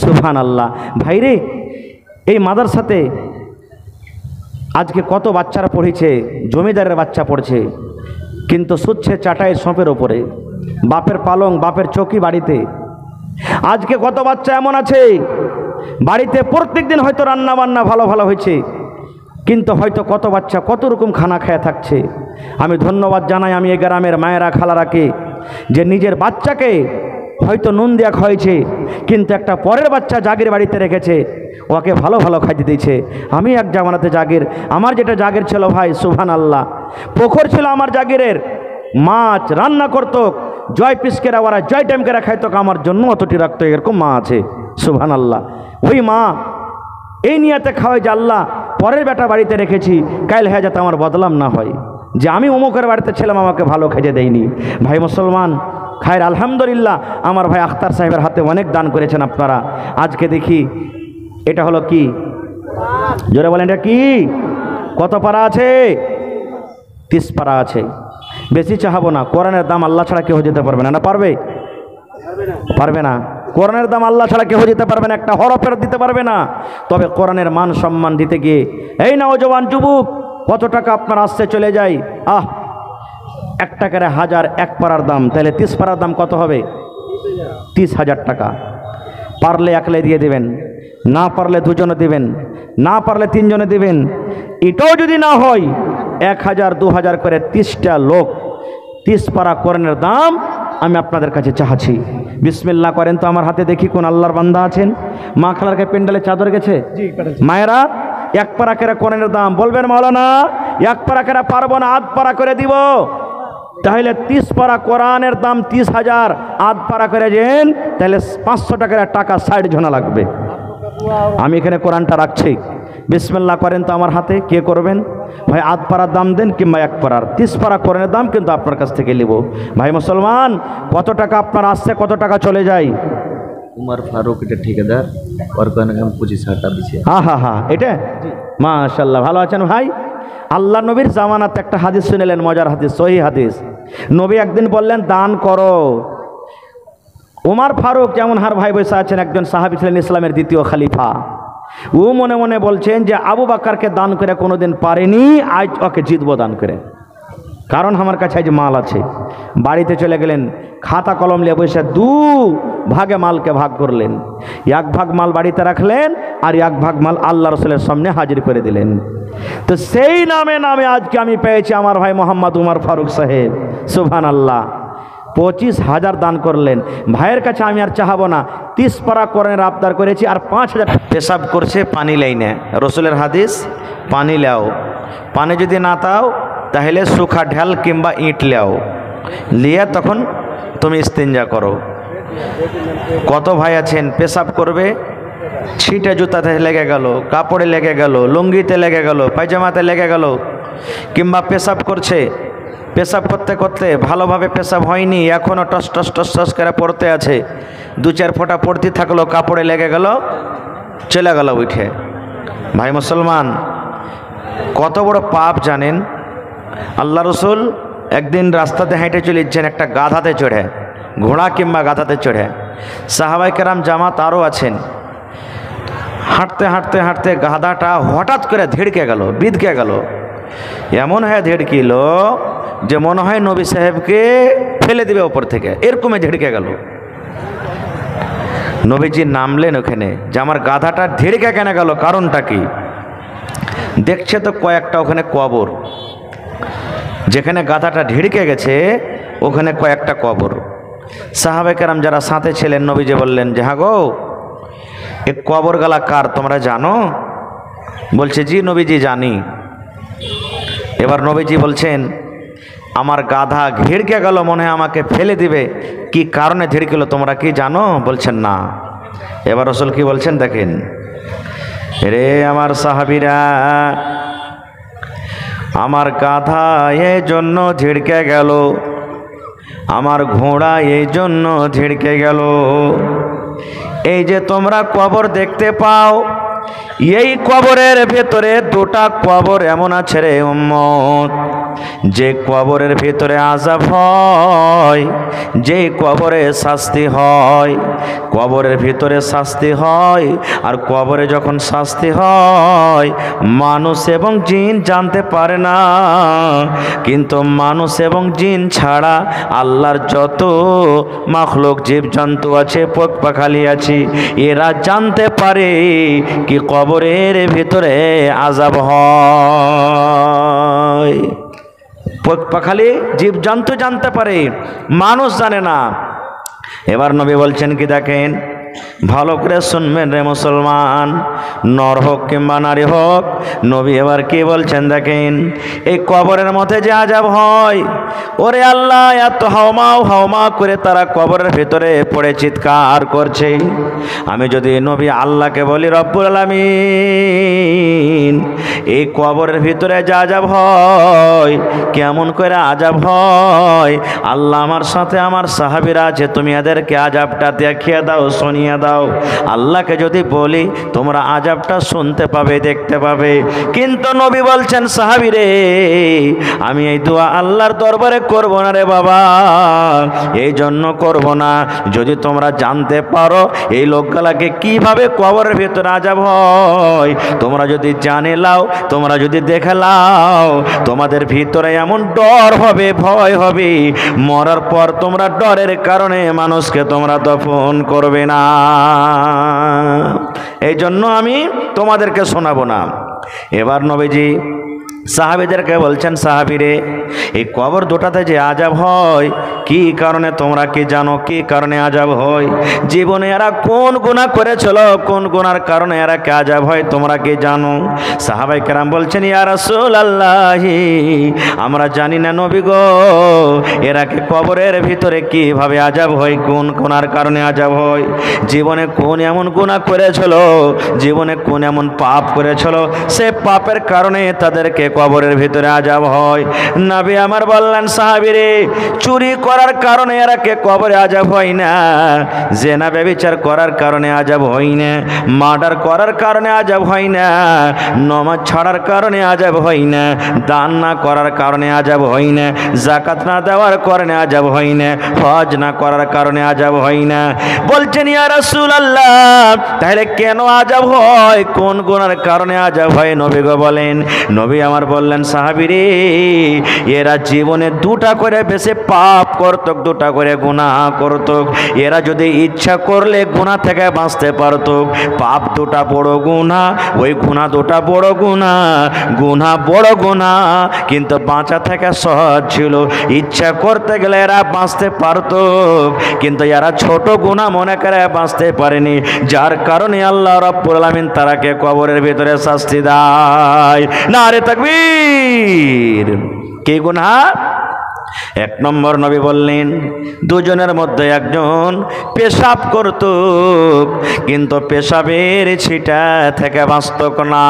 সুবহানাল্লাহ। ভাইরে এই মাদ্রাসাতে আজকে কত বাচ্চারা পড়েছে, জমিদারের বাচ্চা পড়ছে, কিন্তু শুচ্ছে চাটাই সঁপের ওপরে, বাপের পালং বাপের চৌকি বাড়িতে। আজকে কত বাচ্চা এমন আছে বাড়িতে প্রত্যেক দিন হয়তো রান্না বান্না ভালো ভালো হয়েছে, কিন্তু হয়তো কত বাচ্চা কত রকম খানা খেয়ে থাকছে। আমি ধন্যবাদ জানাই আমি এই গ্রামের মায়েরা খালারাকে, যে নিজের বাচ্চাকে হয়তো নুন দেওয়া খাওয়াইছে, কিন্তু একটা পরের বাচ্চা জাগির বাড়িতে রেখেছে, ওকে ভালো ভালো খাইতে দিয়েছে। আমি এক জামানাতে জাগির, আমার যেটা জাগির ছিল ভাই, সুবহানাল্লাহ, পুকুর ছিল আমার জাগিরের, মাছ রান্না করতো, জয় পিসকেরা ওরা জয় টাইমকেরা খাইতো, আমার জন্য অতটি রাখতো, এরকম মা আছে। সুবহানাল্লাহ। ওই মা এই নিয়াতে খাওয়াই যে আল্লাহ পরের বেটা বাড়িতে রেখেছি, কাল হ্যাঁ যাতে আমার বদলাম না হয় যে আমি অমুকের বাড়িতে ছিলাম আমাকে ভালো খেতে দেয়নি। ভাই মুসলমান খায়ের আলহামদুলিল্লাহ, আমার ভাই আখতার সাহেবের হাতে অনেক দান করেছেন আপনারা। আজকে দেখি এটা হলো কি, জোরে বলেন এটা কি, কত পারা আছে? 30 পারা আছে। বেশি চাহাবো না, কোরআনের দাম আল্লাহ ছাড়া কেউ যেতে পারবে না। না পারবে? পারবে না। কোরআনের দাম আল্লাহ ছাড়া কেউ দিতে পারবে না, একটা হরফের দিতে পারবে না। তবে কোরআনের মান সম্মান দিতে গিয়ে এই নওজোয়ান যুবক কত টাকা আপনার আসছে চলে যায়। এক টাকার 1000 এক পারার দাম, তাহলে 30 পারার দাম কত হবে? 30,000 টাকা। পারলে একলে দিয়ে দেবেন, না পারলে দুজনে দিবেন, না পারলে 3 জনে দিবেন। এটাও যদি না হয় 1000 2000 করে 30টা লোক 30 পারা কোরআনের দাম আমি আপনাদের কাছে চাচ্ছি। বিসমিল্লাহ করেন তো আমার হাতে, দেখি কোন আল্লাহর বান্দা আছেন। মা খালারকে পেন্ডালে চাদর গেছে, মায়েরা 1 পারা করে কোরআনের দাম বলবেন মাওলানা 1 পারা করে পারবো না, 8 পারা করে দিব। তাহলে 30 পারা কোরআনের দাম 30,000, 8 পারা করে যেন তাহলে 500 টাকার টাকা 60 জনা লাগবে। আমি এখানে কোরআনটা রাখছি, বিসমিল্লাহ করেন তো আমার হাতে। কে করবেন ভাই? 8 পারার দাম দেন কিংবা 1 পারার। 30 পারা কোরআনের দাম কিন্তু আপনার কাছ থেকে নেব। ভাই মুসলমান কত টাকা আপনার আসছে, কত টাকা চলে যায়? উমর ফারুক এটা ঠিকাদার, ওর কারণে 25,000 টাকা দিচ্ছে। হ্যাঁ এটা মাশাআল্লাহ। ভালো আছেন ভাই? আল্লাহ নবীর জামানাতে একটা হাদিস শুনেলেন, মজার হাদিস, সহিহ হাদিস। নবী একদিন বললেন দান করো। উমর ফারুক যেমন হার ভাই বসে আছেন, একজন সাহাবী ছিলেন ইসলামের দ্বিতীয় খলিফা। ও মনে মনে বলছেন যে আবু বকরকে দান করে কোনোদিন পারেনি, আজ ওকে জিতবো দান করে, কারণ আমার কাছে আজ মাল আছে। বাড়িতে চলে গেলেন, খাতা কলম নিয়ে বসে 2 ভাগে মালকে ভাগ করলেন। 1 ভাগ মাল বাড়িতে রাখলেন, আর 1 ভাগ মাল আল্লাহ রসুলের সামনে হাজির করে দিলেন। তো সেই নামে আজকে আমি পেয়েছি আমার ভাই মোহাম্মদ উমর ফারুক সাহেব। সুবহানাল্লাহ। 25,000 দান করলেন। ভাইয়ের কাছে আমি আর চাহাবো না, 30 পারা কোরআনের আবদার করেছি, আর 5,000 পেশাব করছে পানি লাইনে। রসুলের হাদিস, পানি লাও, পানি যদি না তাও তাহলে সুখা ঢাল কিংবা ইট লাও, লিয়ে তখন তুমি ইস্তিনজা করো। কত ভাই আছেন পেশাব করবে, ছিটে জুতাতে লেগে গেল, কাপড়ে লেগে গেল, লুঙ্গিতে লেগে গেল, পায়জামাতে লেগে গেল, কিংবা পেশাব করছে, পেশাব করতে করতে ভালোভাবে পেশাব হয়নি, এখনও টস টস টস টস করে পড়তে আছে, 2-4 ফোঁটা পড়তে থাকলো, কাপড়ে লেগে গেল, চলে গেল উঠে। ভাই মুসলমান কত বড় পাপ জানেন? আল্লাহ রসুল একদিন রাস্তাতে হেঁটে চলেছেন একটা গাধাতে চড়ে, ঘোড়া কিংবা গাধাতে চড়ে। সাহাবায়ে কেরাম জামাত আরও আছেন। হাঁটতে হাঁটতে হাঁটতে গাধাটা হঠাৎ করে ধেড়কে গেল, বিধকে গেল। এমন হয় ধেড়কিল যে মনে হয় নবী সাহেবকে ফেলে দিবে ওপর থেকে, এরকমই ধেড়কে গেল। নবীজি নামলেন ওখানে যে আমার গাধাটা ধেড়কে কেন গেল, কারণটা কি? দেখছে তো কয়েকটা ওখানে কবর, যেখানে গাধাটা ঢিড়কে গেছে ওখানে কয়েকটা কবর। সাহাবায়ে কেরাম যারা সাথে ছিলেন নবীজি বললেন যে হ্যাঁ গো, এ কবরগালা কার তোমরা জানো? বলছে জি নবীজি জানি। এবার নবীজি বলছেন আমার গাধা ঘিড়কে গেল, মনে হয় আমাকে ফেলে দিবে, কি কারণে ধিড়কেল তোমরা কি জানো? বলছেন না। এবার রাসূল কি বলছেন দেখেন, রে আমার সাহাবীরা, আমার গাধা এই জন্য ঝিড়কে গেল, আমার ঘোড়া এই জন্য ঝিড়কে গেল, এই যে তোমরা কবর দেখতে পাও, এই কবরের ভেতরে দুটা কবর এমন আছে রে উম্মত, যে কবরের ভেতরে আযাব হয়, যে কবরে শাস্তি হয়, কবরের ভিতরে শাস্তি হয়। আর কবরে যখন শাস্তি হয় মানুষ এবং জিন জানতে পারে না, কিন্তু মানুষ এবং জিন ছাড়া আল্লাহর যত মাখলুক জীবজন্তু আছে, পোকপাখালি আছে, এরা জানতে পারে কি কবরের ভিতরে আযাব হয়। পোকপাখালি জীবজন্তু জানতে পারে, মানুষ জানে না। এবার নবী বলছেন কি দেখেন, ভালো করে শুনবেন রে মুসলমান, নর হোক কিংবা নারী হোক। নবী এবার কি বলছেন দেখেন, এই কবরের মধ্যে যে আযাব হয়, ওরে আল্লাহ এত হাওমাও হাওমা করে তারা কবরের ভিতরে পড়ে চিৎকার করছে। আমি যদি নবী আল্লাহকে বলি রব্বুল আলামিন, এই কবরের ভিতরে যে আযাব হয়, কেমন করে আযাব হয়, আল্লাহ আমার সাথে আমার সাহাবীরা আছে, তুমি এদেরকে আযাবটা দেখিয়ে দাও, শুনিয়ে দাও। আল্লাহকে যদি বলি তোমরা আযাবটা শুনতে পাবে, দেখতে পাবে। কিন্তু নবী বলছেন সাহাবীরে, আমি এই দোয়া আল্লাহর দরবারে করব না রে বাবা, এই জন্য করব না, যদি তোমরা জানতে পারো এই লোকগুলাকে কিভাবে কবরের ভিতরে আযাব হয়, তোমরা যদি জানে লাও, তোমরা যদি দেখে লাও, তোমাদের ভিতরে এমন ডর হবে, ভয় হবে, মরার পর তোমরা ডরের কারণে মানুষকে তোমরা দফন করবে না। এই জন্য আমি তোমাদেরকে শোনাবো না। এবার নবীজি সাহাবীদেরকে বলছেন, সাহাবীরে, এই কবর দুটাতে যে আযাব হয়, কি কারণে তোমরা কি জানো কি কারণে আযাব হয়? জীবনে এরা কোন গুনাহ করেছিল, কোন গুনার কারণে এরা কে আযাব হয় তোমরা কি জানো? সাহাবায়ে কেরাম বলছেন, ইয়া রাসূলুল্লাহ, আমরা জানি না নবী গো, এরাকে কবরের ভিতরে কিভাবে আযাব হয়, কোন গুনার কারণে আযাব হয়, জীবনে কোন এমন গুনাহ করেছিল, জীবনে কোন এমন পাপ করেছিল, সে পাপের কারণে তাদেরকে কবরের ভিতরে আযাব হয়। নবী আমার বললেন, সাহাবীরে, চুরি করার কারণে এরাকে কবরে আযাব হয় না, জিনা ব্যভিচার করার কারণে আযাব হয় না, মার্ডার করার কারণে আযাব হয় না, নামাজ ছাড়ার কারণে আযাব হয় না, দান না করার কারণে আযাব হয় না, যাকাত না দেওয়ার কারণে আযাব হয় না, হজ না করার কারণে আযাব হয় না। বলছেন, ইয়া রাসূলুল্লাহ, তাহলে কেন আযাব হয়, কোন গুনার কারণে আযাব হয় নবী গো বলেন? নবী আমার বললেন, সাহাবীরে, এরা জীবনে দুটা করে বেশি পাপ করত, দুটা করে গুনাহ করত। এরা যদি ইচ্ছা করলে গুনাহ থেকে বাঁচতে পারত। পাপ দুটা বড় গুনাহ, ওই গুনাহ দুটা বড় গুনাহ, গুনাহ বড় গুনাহ, কিন্তু বাঁচা থেকে সহজ ছিল। ইচ্ছা করতে গেলে এরা বাঁচতে পারত, কিন্তু এরা ছোট গুনাহ মনে করে বাঁচতে পারেনি, যার কারণে আল্লাহ রাব্বুল আলামিন তারাকে কবরের ভিতরে শাস্তি দেয়। নারে তাকবীর। কি গুনাহ? এক নম্বর নবী বললেন, দুজনের মধ্যে একজন পেশাব করত, কিন্তু পেশাবের ছিটা থেকে বাঁচত না।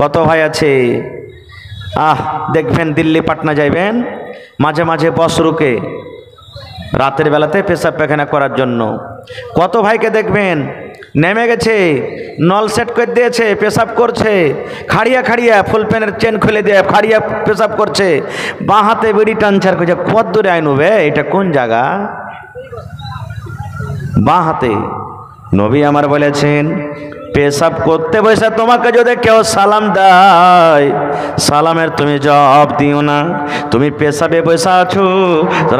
কত ভাই আছে, দেখবেন দিল্লি পাটনা যাইবেন, মাঝে মাঝে বস রুকে রাতের বেলাতে পেশাব পায়খানা করার জন্য। কত ভাইকে দেখবেন নেমে গেছে, নল সেট করে দিয়েছে, পেশাব করছে, খাড়িয়া খাড়িয়া ফুল প্যানের চেন খুলে দিয়ে খাড়িয়া পেশাব করছে, বাঁ হাতে বিড়ি টানছে, আর কইছে কত দূরে আইনু বে, এটা কোন জায়গা? বাঁ হাতে। নবী আমার বলেছেন, পেশাব করতে বসে তোমাকে যদি কেউ সালাম দেয়, সালামের তুমি জবাব দিও না। তুমি পেশাবে বসে আছো,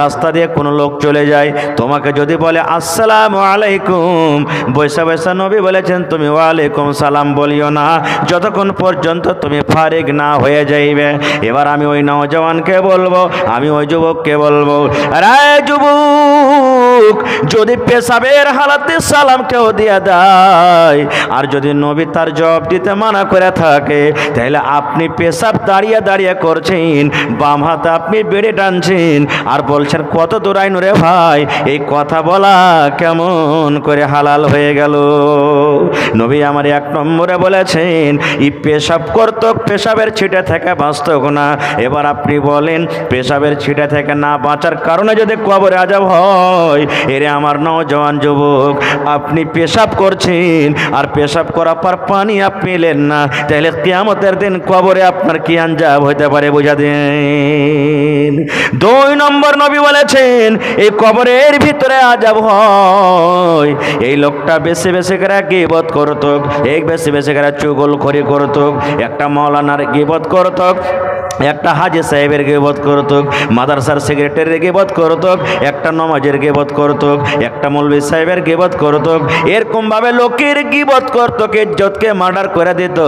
রাস্তা দিয়ে কোনো লোক চলে যায়, তোমাকে যদি বলে আসসালামু আলাইকুম, বসে বসে নবী বলেছেন তুমি ওয়ালাইকুম সালাম বলিও না, যতক্ষণ পর্যন্ত তুমি ফারিগ না হয়ে যাইবে। এবার আমি ওই নওজওয়ানকে বলবো, আমি ওই যুবককে বলবো, আরে যুবক, যদি পেশাবের হালাতে সালাম কেউ দিয়ে দেয় আর যদি নবী তার জবাব দিতে মানা করে থাকে, তাহলে আপনি পেশাব দাঁড়িয়ে দাঁড়িয়ে করছেন, বাম হাতে আপনি বেড়ে টানছেন আর বলছেন কত দূর আইন রে ভাই, এই কথা বলা কেমন করে হালাল হয়ে গেল? নবী আমার 1 নম্বরে বলেছেন এই পেশাব করত, পেশাবের ছিটে থেকে বাঁচত না। এবার আপনি বলেন পেশাবের ছিটে থেকে না বাঁচার কারণে যদি কবরে আযাব হয়, এরে আমার নওজওয়ান যুবক, আপনি পেশাব করছেন আর পেশাব করার পর পানি আপনি এলেন না, তাহলে কিয়ামতের দিন কবরে আপনার কি আঞ্জাব হইতে পারে বুঝা দিন। 2 নম্বর নবী বলেছেন এই কবরের ভিতরে আযাব হয় এই লোকটা বেশি বেশি করে গীবত করত, এক বেশি বেশি করে চুগলখড়ি করত, একটা মাওলানার গীবত করত, একটা হাজি সাহেবের গীবত করত, মাদ্রাসার সেক্রেটারির গীবত করত, একটা নমাজের গীবত করত, একটা মৌলভী সাহেবের গীবত করত, এরকম ভাবে লোকের গীবত করত, ইজ্জতকে মার্ডার করে দিত।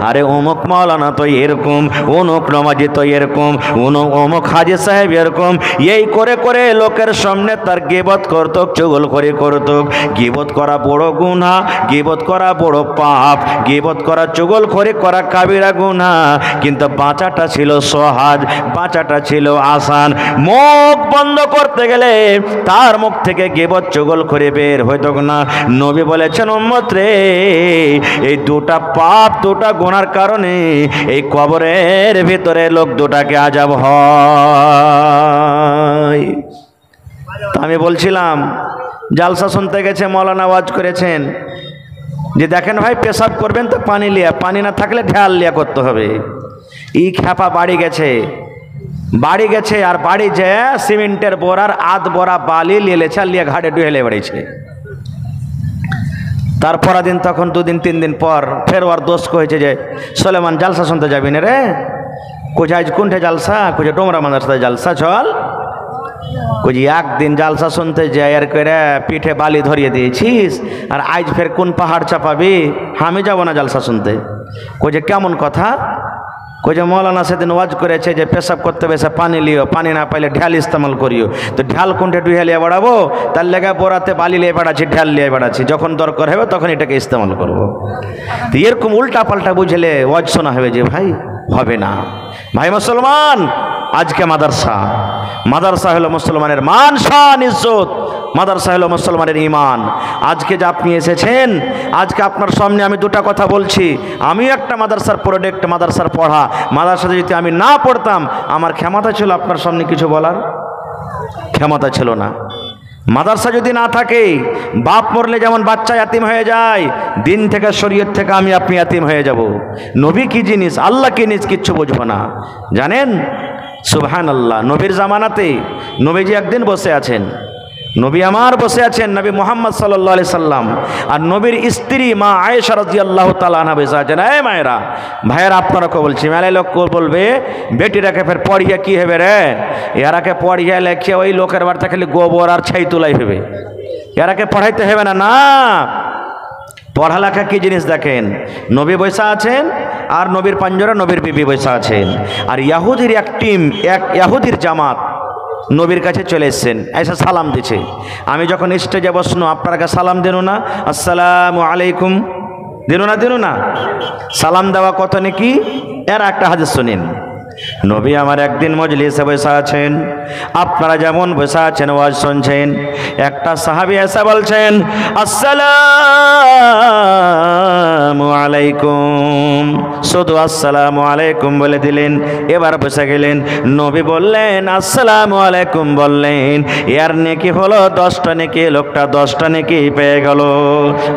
আরে অমুক মাওলানা তো এরকম, অমুক নমাজি তো এরকম, অমুক হাজি সাহেব এরকম, এই করে করে লোকের সামনে তার গীবত করত, চুগলখড়ি করত। গীবত করা বড় গুনাহ, গীবত করা বড় পাপ, গীবত করা চুগলখড়ি করা কাবিরা গুনাহ, কিন্তু বাঁচাটা ছিল সহজ, বাঁচাটা ছিল আসান। মুখ বন্ধ করতে গেলে তার মুখ থেকে গীবত চুগলখড়ি বের হইতো না। নবী বলেছেন উম্মত রে, এই 2টা পাপ 2টা গুনার কারণে এই কবরের ভিতরে লোক 2টাকে আযাব হয়। আমি বলছিলাম জালসা শুনতে গেছে, মাওলানা ওয়াজ করেছেন যে দেখেন ভাই পেশাব করবেন তো পানি লিয়া, পানি না থাকলে ঢাল লিয়া করতে হবে। এই খ্যাপা বাড়ি গেছে আর বাড়ি যে সিমেন্টের বোরার আধ বোরা বালি লিয়েছে, লিয়ে ঘাটে ডুহেলে বেড়েছে। তারপর দিন তখন 2 দিন 3 দিন পর ফের ওর দোস্ত কয়েছে যে সোলেমান জালসা শুনতে যাবি না রে? কোথায় আজ কোনঠে জালসা? কোথায় ডোমরা মাদ্রাসায় জালসা, চল। কোজি 1 দিন জালসা শুনতে যাই আর করে পিঠে বালি ধরিয়ে দিয়েছিস, আর আজ ফের কোন পাহাড় চাপাবি? আমি যাব না জালসা শুনতে। কোজে কেমন কথা? কোজে মৌলানা সেদিন ওয়াজ করেছে যে পেশাব করতে বেশে পানি লিও, পানি না পাইলে ঢাল ইস্তেমাল করিও। তো ঢাল কোনটা ডুহে লিয়ে বেড়াবো? তার লেগে বোরাতে বালি লিয়ে বেড়াচ্ছি, ঢাল লিয়ে বেড়াচ্ছি, যখন দরকার হবে তখন এটাকে ইস্তেমাল করবো। তো এরকম উল্টা পাল্টা বুঝলে ওয়াজ শোনা হবে যে ভাই, হবে না। ভাই মুসলমান, আজকে মাদ্রাসা হলো মুসলমানের মান শান ইজ্জত, মাদ্রাসা হলো মুসলমানের ঈমান। আজকে যে আপনি এসেছেন, আজকে আপনার সামনে আমি 2টা কথা বলছি। আমি একটা মাদ্রাসার প্রোডাক্ট, মাদ্রাসার পড়া। মাদ্রাসাতে যদি আমি না পড়তাম, আমার ক্ষমতা ছিল আপনার সামনে কিছু বলার? ক্ষমতা ছিল না। মাদ্রাসা যদি না থাকে, বাপ মরলে যেমন বাচ্চা ইয়াতিম হয়ে যায়, দিন থেকে শরীয়ত থেকে আমি আপনি ইয়াতিম হয়ে যাব। নবী কি জিনিস, আল্লাহ কি জিনিস কিচ্ছু বুঝবো না। জানেন সুবহানাল্লাহ, নবীর জামানাতে নবীজি একদিন বসে আছেন, নবী আমার বসে আছেন, নবী মুহাম্মদ সাল্লাল্লাহু আলাইহি সাল্লাম আর নবীর স্ত্রী মা আয়েশা রাদিয়াল্লাহু তাআলা আনহা বসে আছেন। এই মায়েরা, ভাইয়েরা, আপনারাকে বলছি, মেলায় লোক বলবে বেটিটাকে ফের পড়িয়া কি হবে রে? এরাকে পড়িয়া লেখিয়া ওই লোকের বাড়িতে খালি গোবর আর ছাই তুলাই হবে, এরাকে পড়াইতে হবে না। না, পড়ালেখা কি জিনিস দেখেন। নবী বৈশা আছেন আর নবীর পাঞ্জরা নবীর বিবি বৈশা আছেন, আর ইয়াহুদির এক টিম, এক ইয়াহুদির জামাত নবীর কাছে চলে এসছেন, এসে সালাম দিছে। আমি যখন স্টেজে বসনো, আপনারা সালাম দেন না? আসসালামু আলাইকুম দেন না? সালাম দেওয়া কত নাকি? এর একটা হাদিস শুনেন। নবী আমার একদিন মজলিসে বসে আছেন, আপনারা যেমন বসে আছেন ওয়াজ শুনছেন, একটা সাহাবী এসে বলছেন আসসালামু আলাইকুম। শুধু আসসালামু আলাইকুম বলে দিলেন। এবার বসে গেলেন। নবী বললেন আসসালামু আলাইকুম বললেন, এর নেকি হলো 10টা নেকি, লোকটা 10টা নেকি পেয়ে গেল।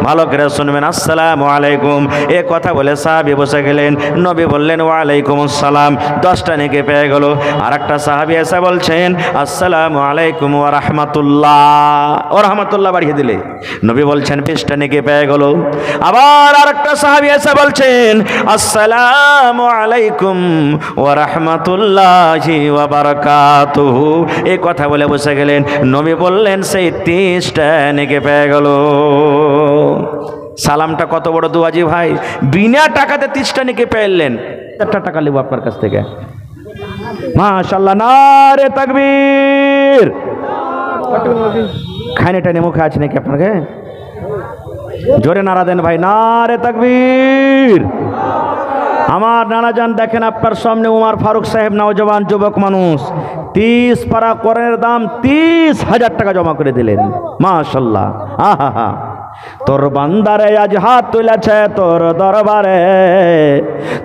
ভালো করে শুনবেন, আসসালামু আলাইকুম এ কথা বলে সাহাবী বসে গেলেন। নবী বললেন ওয়ালাইকুম আসসালাম, 10টা নেকি পেয়ে গেল। আর একটা সাহাবী এসে বলছেন আসসালামু আলাইকুম ওয়া রাহমাতুল্লাহ, ওয়া রাহমাতুল্লাহ বাড়িয়ে দিলে নবী বলছেন 20টা নেকি পেয়ে গেল। আবার আরেকটা সাহাবী এসে বলছেন আসসালামু আলাইকুম ওয়া রাহমাতুল্লাহি ওয়া বারাকাতুহু, এই কথা বলে বসে গেলেন। নবী বললেন সেই 30টা নেকি পেয়ে গেল। সালামটা কত বড় দুয়াজি ভাই, বিনা টাকাতে 30টা নেকি পেলেন। 1 টাকা নেব আপনার কাছ থেকে। মাশাআল্লাহ, নারে তাকবীর। খানিটা নিয়ে মুখে আছে নাকি আপনাকে? জোরে নারা দেন ভাই, নারে তাকবীর। আমার নানা যান দেখেন আপনার সামনে উমর ফারুক সাহেব নওজওয়ান যুবক মানুষ 30 পারা কোরআনের দাম 30,000 টাকা জমা করে দিলেন। মাশাআল্লাহ, আহা, তোর বান্দারে আজ হাত তুলেছে তোর দরবারে,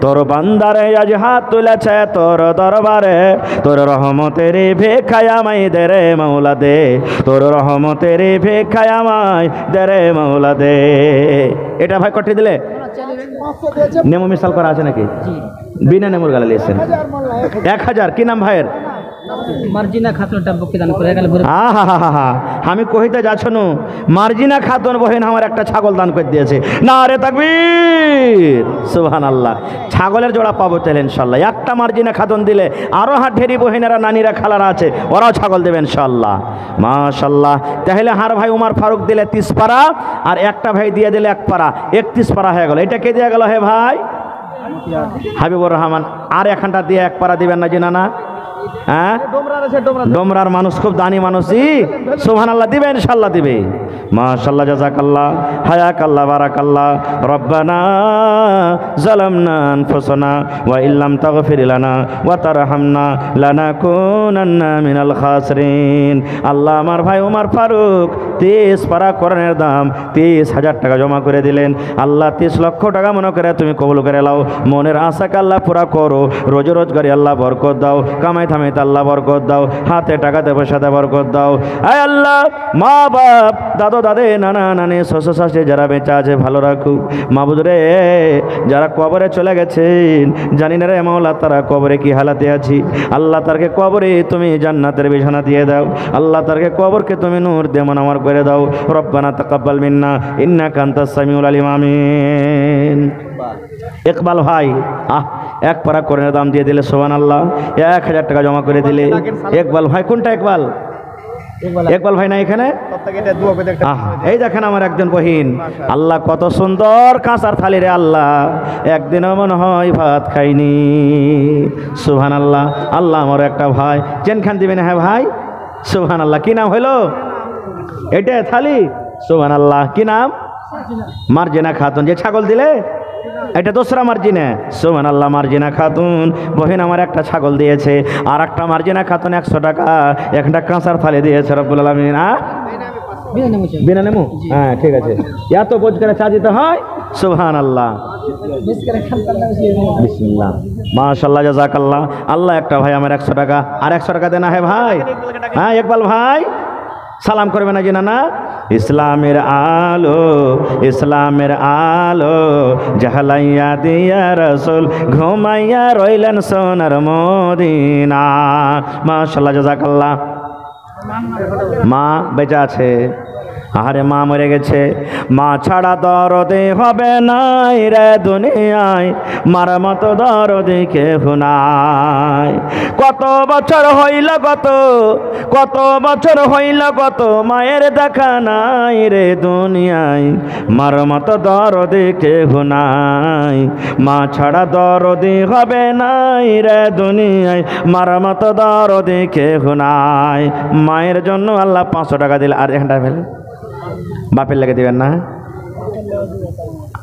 তোর বান্দারে আজ হাত তুলেছে তোর দরবারে, তোর রহমতের ভিক্ষায় আমায় দে রে মাওলা দে, তোর রহমতের ভিক্ষায় আমায় দে রে মাওলা দে। এটা ভাই কটি দিলে? নেমো মিসাল করা আছে নাকি? বিনা নেমুর গালা লিয়েছেন 1000। কি নাম ভাইয়ের? মার্জিনা খাতুনটা বকে দান করে গেল। আহা, আমি কহিতে যাচ্ছনু মার্জিনা খাতুন বহেন আমার একটা ছাগল দান করে দিয়েছে। নারে তাকবীর, সুবহানাল্লাহ। ছাগলের জোড়া পাবো তাহলে ইনশাআল্লাহ। একটা মার্জিনা খাতুন দিলে আরো হাত ঢেরি বহিনেরা নানিরা খালারা আছে, ওরাও ছাগল দেবে ইনশাআল্লাহ। মাশাআল্লাহ। তাহলে হার ভাই উমর ফারুক দিলে 30 পারা, আর একটা ভাই দিয়ে দিলে 1 পারা, 31 পারা হয়ে গেল। এটা কে দিয়ে গেল হে ভাই? হাবিবুর রহমান। আর এখানটা দিয়ে 1 পারা দিবেন না জিনা না? হ্যাঁ, ডোমরার মানুষ খুব দানি মানুষই। সুবহানাল্লাহ, দিবে ইনশাআল্লাহ দিবে। মাশাআল্লাহ, জাযাকাল্লাহ, হায়াকাল্লাহ, বারাকাল্লাহ। রব্বানা যালামনা আনফুসানা ওয়া ইল্লাম তাগফির লানা ওয়া তারহামনা লানাকুনান্না মিনাল খাসিরিন। আল্লাহ, আমার ভাই ওমর ফারুক 30 পারা কোরআনের দাম 30,000 টাকা জমা করে দিলেন। আল্লাহ 30 লক্ষ টাকা মনে করে তুমি কবুল করে নাও। মনের আশাকে আল্লাহ পুরা করো। রোজ রোজগারি আল্লাহ বরকত দাও। কামাই থামাইতে আল্লাহ বরকত দাও। হাতে টাকাতে পয়সাতে বরকত দাও। আয় আল্লাহ, মা বাপ, দাদু দাদে, নানা নানি, শ্বশুর শাশুড়ি যারা বেঁচে আছে ভালো রাখুক। মাবুদ রে, যারা কবরে চলে গেছেন জানি না রে মাওলা তারা কবরে কি হালাতে আছি। আল্লাহ তারকে কবরে তুমি জান্নাতের বিছানা দিয়ে দাও। আল্লাহ তারকে কবরকে তুমি নূর দিয়ে মনোমর করে দাও। রব্বানা তাকাব্বাল মিন্না ইন্নাকা আনতাস সামিউল আলিম। আমিন। ইকবাল ভাই 1 পারা কোরআনের দাম দিয়ে দিলে সুবহানাল্লাহ। 1000 টাকা জমা করে দিলে। ইকবাল ভাই, কোনটা ইকবাল? ইকবাল ভাই না এখানে? এই দেখেন আমার একজন বহিন। আল্লাহ কত সুন্দর কাঁসার থালি রে আল্লাহ, একদিনও মনে হয় ভাত খাইনি। সুবহানাল্লাহ। আল্লাহ, আমার একটা ভাই চেনখান দিবেন। হ্যাঁ ভাই, সুবহানাল্লাহ। কি নাম হইল এটা থালি? সুবহানাল্লাহ। কি নাম? মার্জিনা খাতুন। যে ছাগল দিলে এটা দোসরা মার্জিনা। সুবহানাল্লাহ। মার্জিনা খাতুন বহিন আমার একটা ছাগল দিয়েছে, আর একটা মার্জিনা খাতুন 100 টাকা একটা কাঁসার থালি দিয়েছে রব্বুল আলামিন। বিনা নেমু? হ্যাঁ, ঠিক আছে। এত বোঝ করে চা দিতে হয়। সুবহানাল্লাহ, বিসমিল্লাহ, মাশাআল্লাহ, জাযাকাল্লাহ। আল্লাহ, একটা ভাই আমার 100 টাকা আর 100 টাকা দেনা। হে ভাই, হ্যাঁ ইকবাল ভাই, সালাম করবে না জিনা না? ইসলামের আলো, ইসলামের আলো জাহালাইয়া দিয়া রাসূল ঘুমাইয়া রইলেন সোনার মদিনা। মাশাআল্লাহ, জাযাকাল্লাহ। মা বেঁচে আছে? আরে মা মরে গেছে। মা ছাড়া দরদে হবে নাই রে দুনিয়ায়, মার মতো দরদে কেহ নাই। কত বছর হইল কত বছর হইল কত মায়ের দেখা নাই রে দুনিয়ায়, মার মতো দরদে কেহ নাই। মা ছাড়া দরদে হবে নাই রে দুনিয়ায়, মার মতো দরদে কেহ নাই। মায়ের জন্য আল্লাহ 500 টাকা দিল। আর এখানটা ফেলে বাপের লেগে দিবেন না?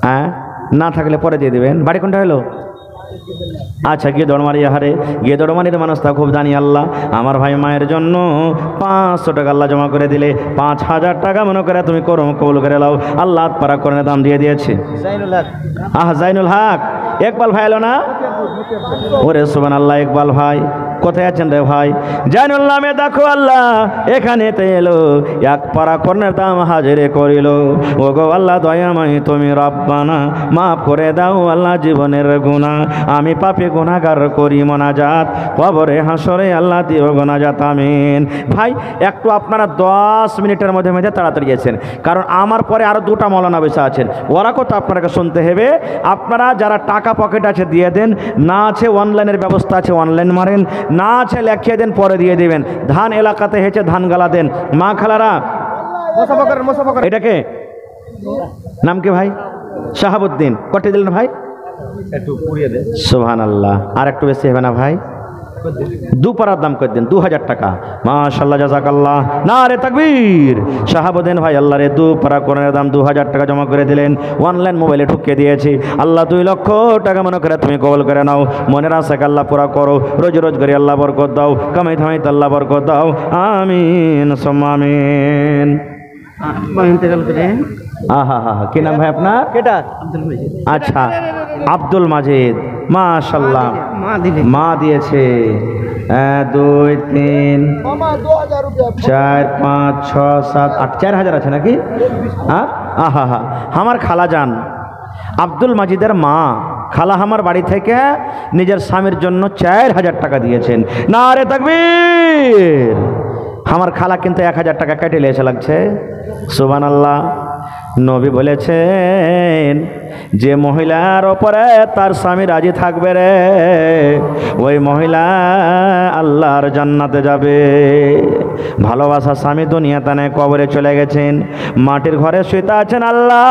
হ্যাঁ, না থাকলে পরে দিয়ে দিবেন। বাড়ি কোনটা হলো? আচ্ছা, গিয়ে দৌড়মারি। হারে গিয়ে দৌড়মারির মানুষটা খুব জানি। আল্লাহ, আমার ভাই মায়ের জন্য 500 টাকা আল্লাহ জমা করে দিলে। 5000 টাকা মনে করে তুমি করো কবুল করে লাও। আল্লাহ পারা করে দাম দিয়ে দিয়েছে। জাইনুল হক ইকবাল ভাই এলো না? ওরে সুবহানাল্লাহ, ইকবাল ভাই কোথায় আছেন রে ভাই? জানুল নামে দেখো আল্লাহ এখানেতে এলো, এক পারা কর্ণের দাম হাজিরে করিল। ও গো আল্লাহ দয়াময় তুমি রব্বানা, মাফ করে দাও আল্লাহ জীবনের গুনাহ, আমি পাপী গুনাহগার করি মোনাজাত, কবরে হাসরে আল্লাহ দিও গুনাজাত, আমিন। ভাই একটু আপনারা 10 মিনিটের মধ্যে মধ্যে তাড়াতাড়ি গেছেন, কারণ আমার পরে আরো দুটা মৌলানা বসে আছেন, ওরা কথা আপনাকে শুনতে হবে। আপনারা যারা টাকা পকেট আছে দিয়ে দেন, না আছে অনলাইনের ব্যবস্থা আছে অনলাইন মারেন, না আছে লেখিয়ে দেন পরে দিয়ে দিবেন। ধান এলাকাতে হেঁচে ধান গালা দেন। মা খালারা এটাকে নাম কি ভাই? শাহাবুদ্দিন কটে দিলেন ভাই? একটু পুড়িয়ে দে। সুবহানাল্লাহ, আর একটু বেশি হবে না ভাই? দুপারার দাম করে দেন, 2000 টাকা। মাশাআল্লাহ, জাযাকাল্লাহ, নারে তাকবীর। শাহাবুদ্দিন ভাই আল্লাহ রে দুপারা কোরআনের দাম 2000 টাকা জমা করে দিলেন, অনলাইন মোবাইলে ঢুকিয়ে দিয়েছি। আল্লাহ 2 লক্ষ টাকা মনে করে তুমি কবুল করে নাও, মনের আশাকে আল্লাহ পুরা করো, রোজ রোজগারি আল্লাহ বরকত দাও, কামাই ধামাইতে আল্লাহ বরকত দাও, আমিন সুম্মা আমিন। আহা হা হা, কি নাম ভাই আপনার? আচ্ছা, আব্দুল মাজিদ। মাশাআল্লাহ, মা দিয়েছে 1 2 3 4 5 6 7 8 4000 আছে নাকি? হ্যাঁ, আহা হা, আমার খালা যান আব্দুল মাজিদের মা, খালা আমার বাড়ি থেকে নিজের স্বামীর জন্য 4000 টাকা দিয়েছেন। নারে তাকবীর। আমার খালা কিন্তু 1000 টাকা কেটে লিয়েছে লাগছে। সুবহানাল্লাহ। নবী বলেছেন যে মহিলার ওপরে তার স্বামী রাজি থাকবে রে, ওই মহিলা আল্লাহর জান্নাতে যাবে। ভালোবাসা স্বামী দুনিয়াতে নেই, কবরে চলে গেছেন, মাটির ঘরে শুইতে আছেন। আল্লাহ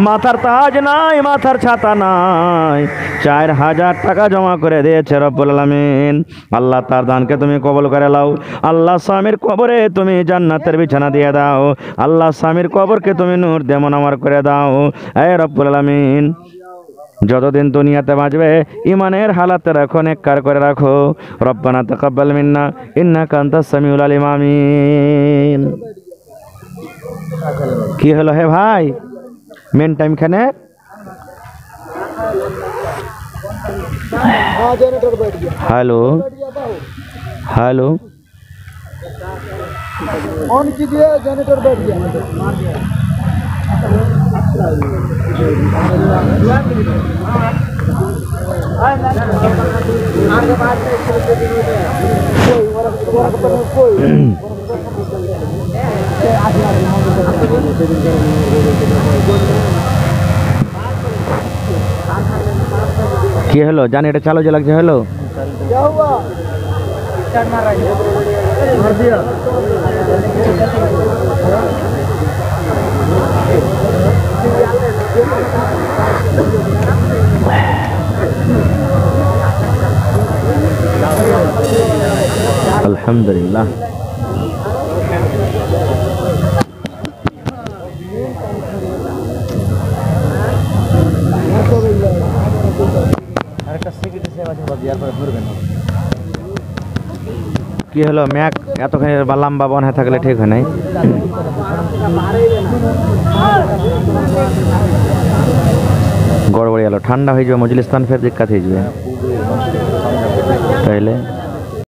মাথার তাজ নাই, মাথার ছাতা নাই, 4000 টাকা জমা করে দিয়েছে রব্বুল আলামিন। আল্লাহ তার দানকে তুমি কবুল করে নাও। আল্লাহ স্বামীর কবরে তুমি জান্নাতের বিছানা দিয়ে দাও। আল্লাহ স্বামীর কবরকে তুমি নূর দিয়ে মুনাওয়ার করে দাও। এ রব্বুল আলামিন, যতদিন দুনিয়াতে বাঁচবে ইমানের হালাতে রাখো, নেককার করে রাখো। রব্বানা তাকাব্বাল মিন্না ইন্নাকা আনতাস সামিউল আলিম, আমিন। কি হলো হে ভাই? মেন টাইম খানে হ্যালো হ্যালো ऑन कीजिए, जनरेटर बैठ गया। কি হলো? জানি এটা চালু যে লাগছে। হলো क्या हुआ? मार दिया। আলহামদুলিল্লাহ। কি হলো? ম্যাক এতখানি লম্বা বন হয়ে থাকলে ঠিক হয় নাই। গড়বড়ি এলো, ঠান্ডা হয়ে যাবে, মজলিস্তান ফের দিক্কাত হয়ে যাবে তাইলে।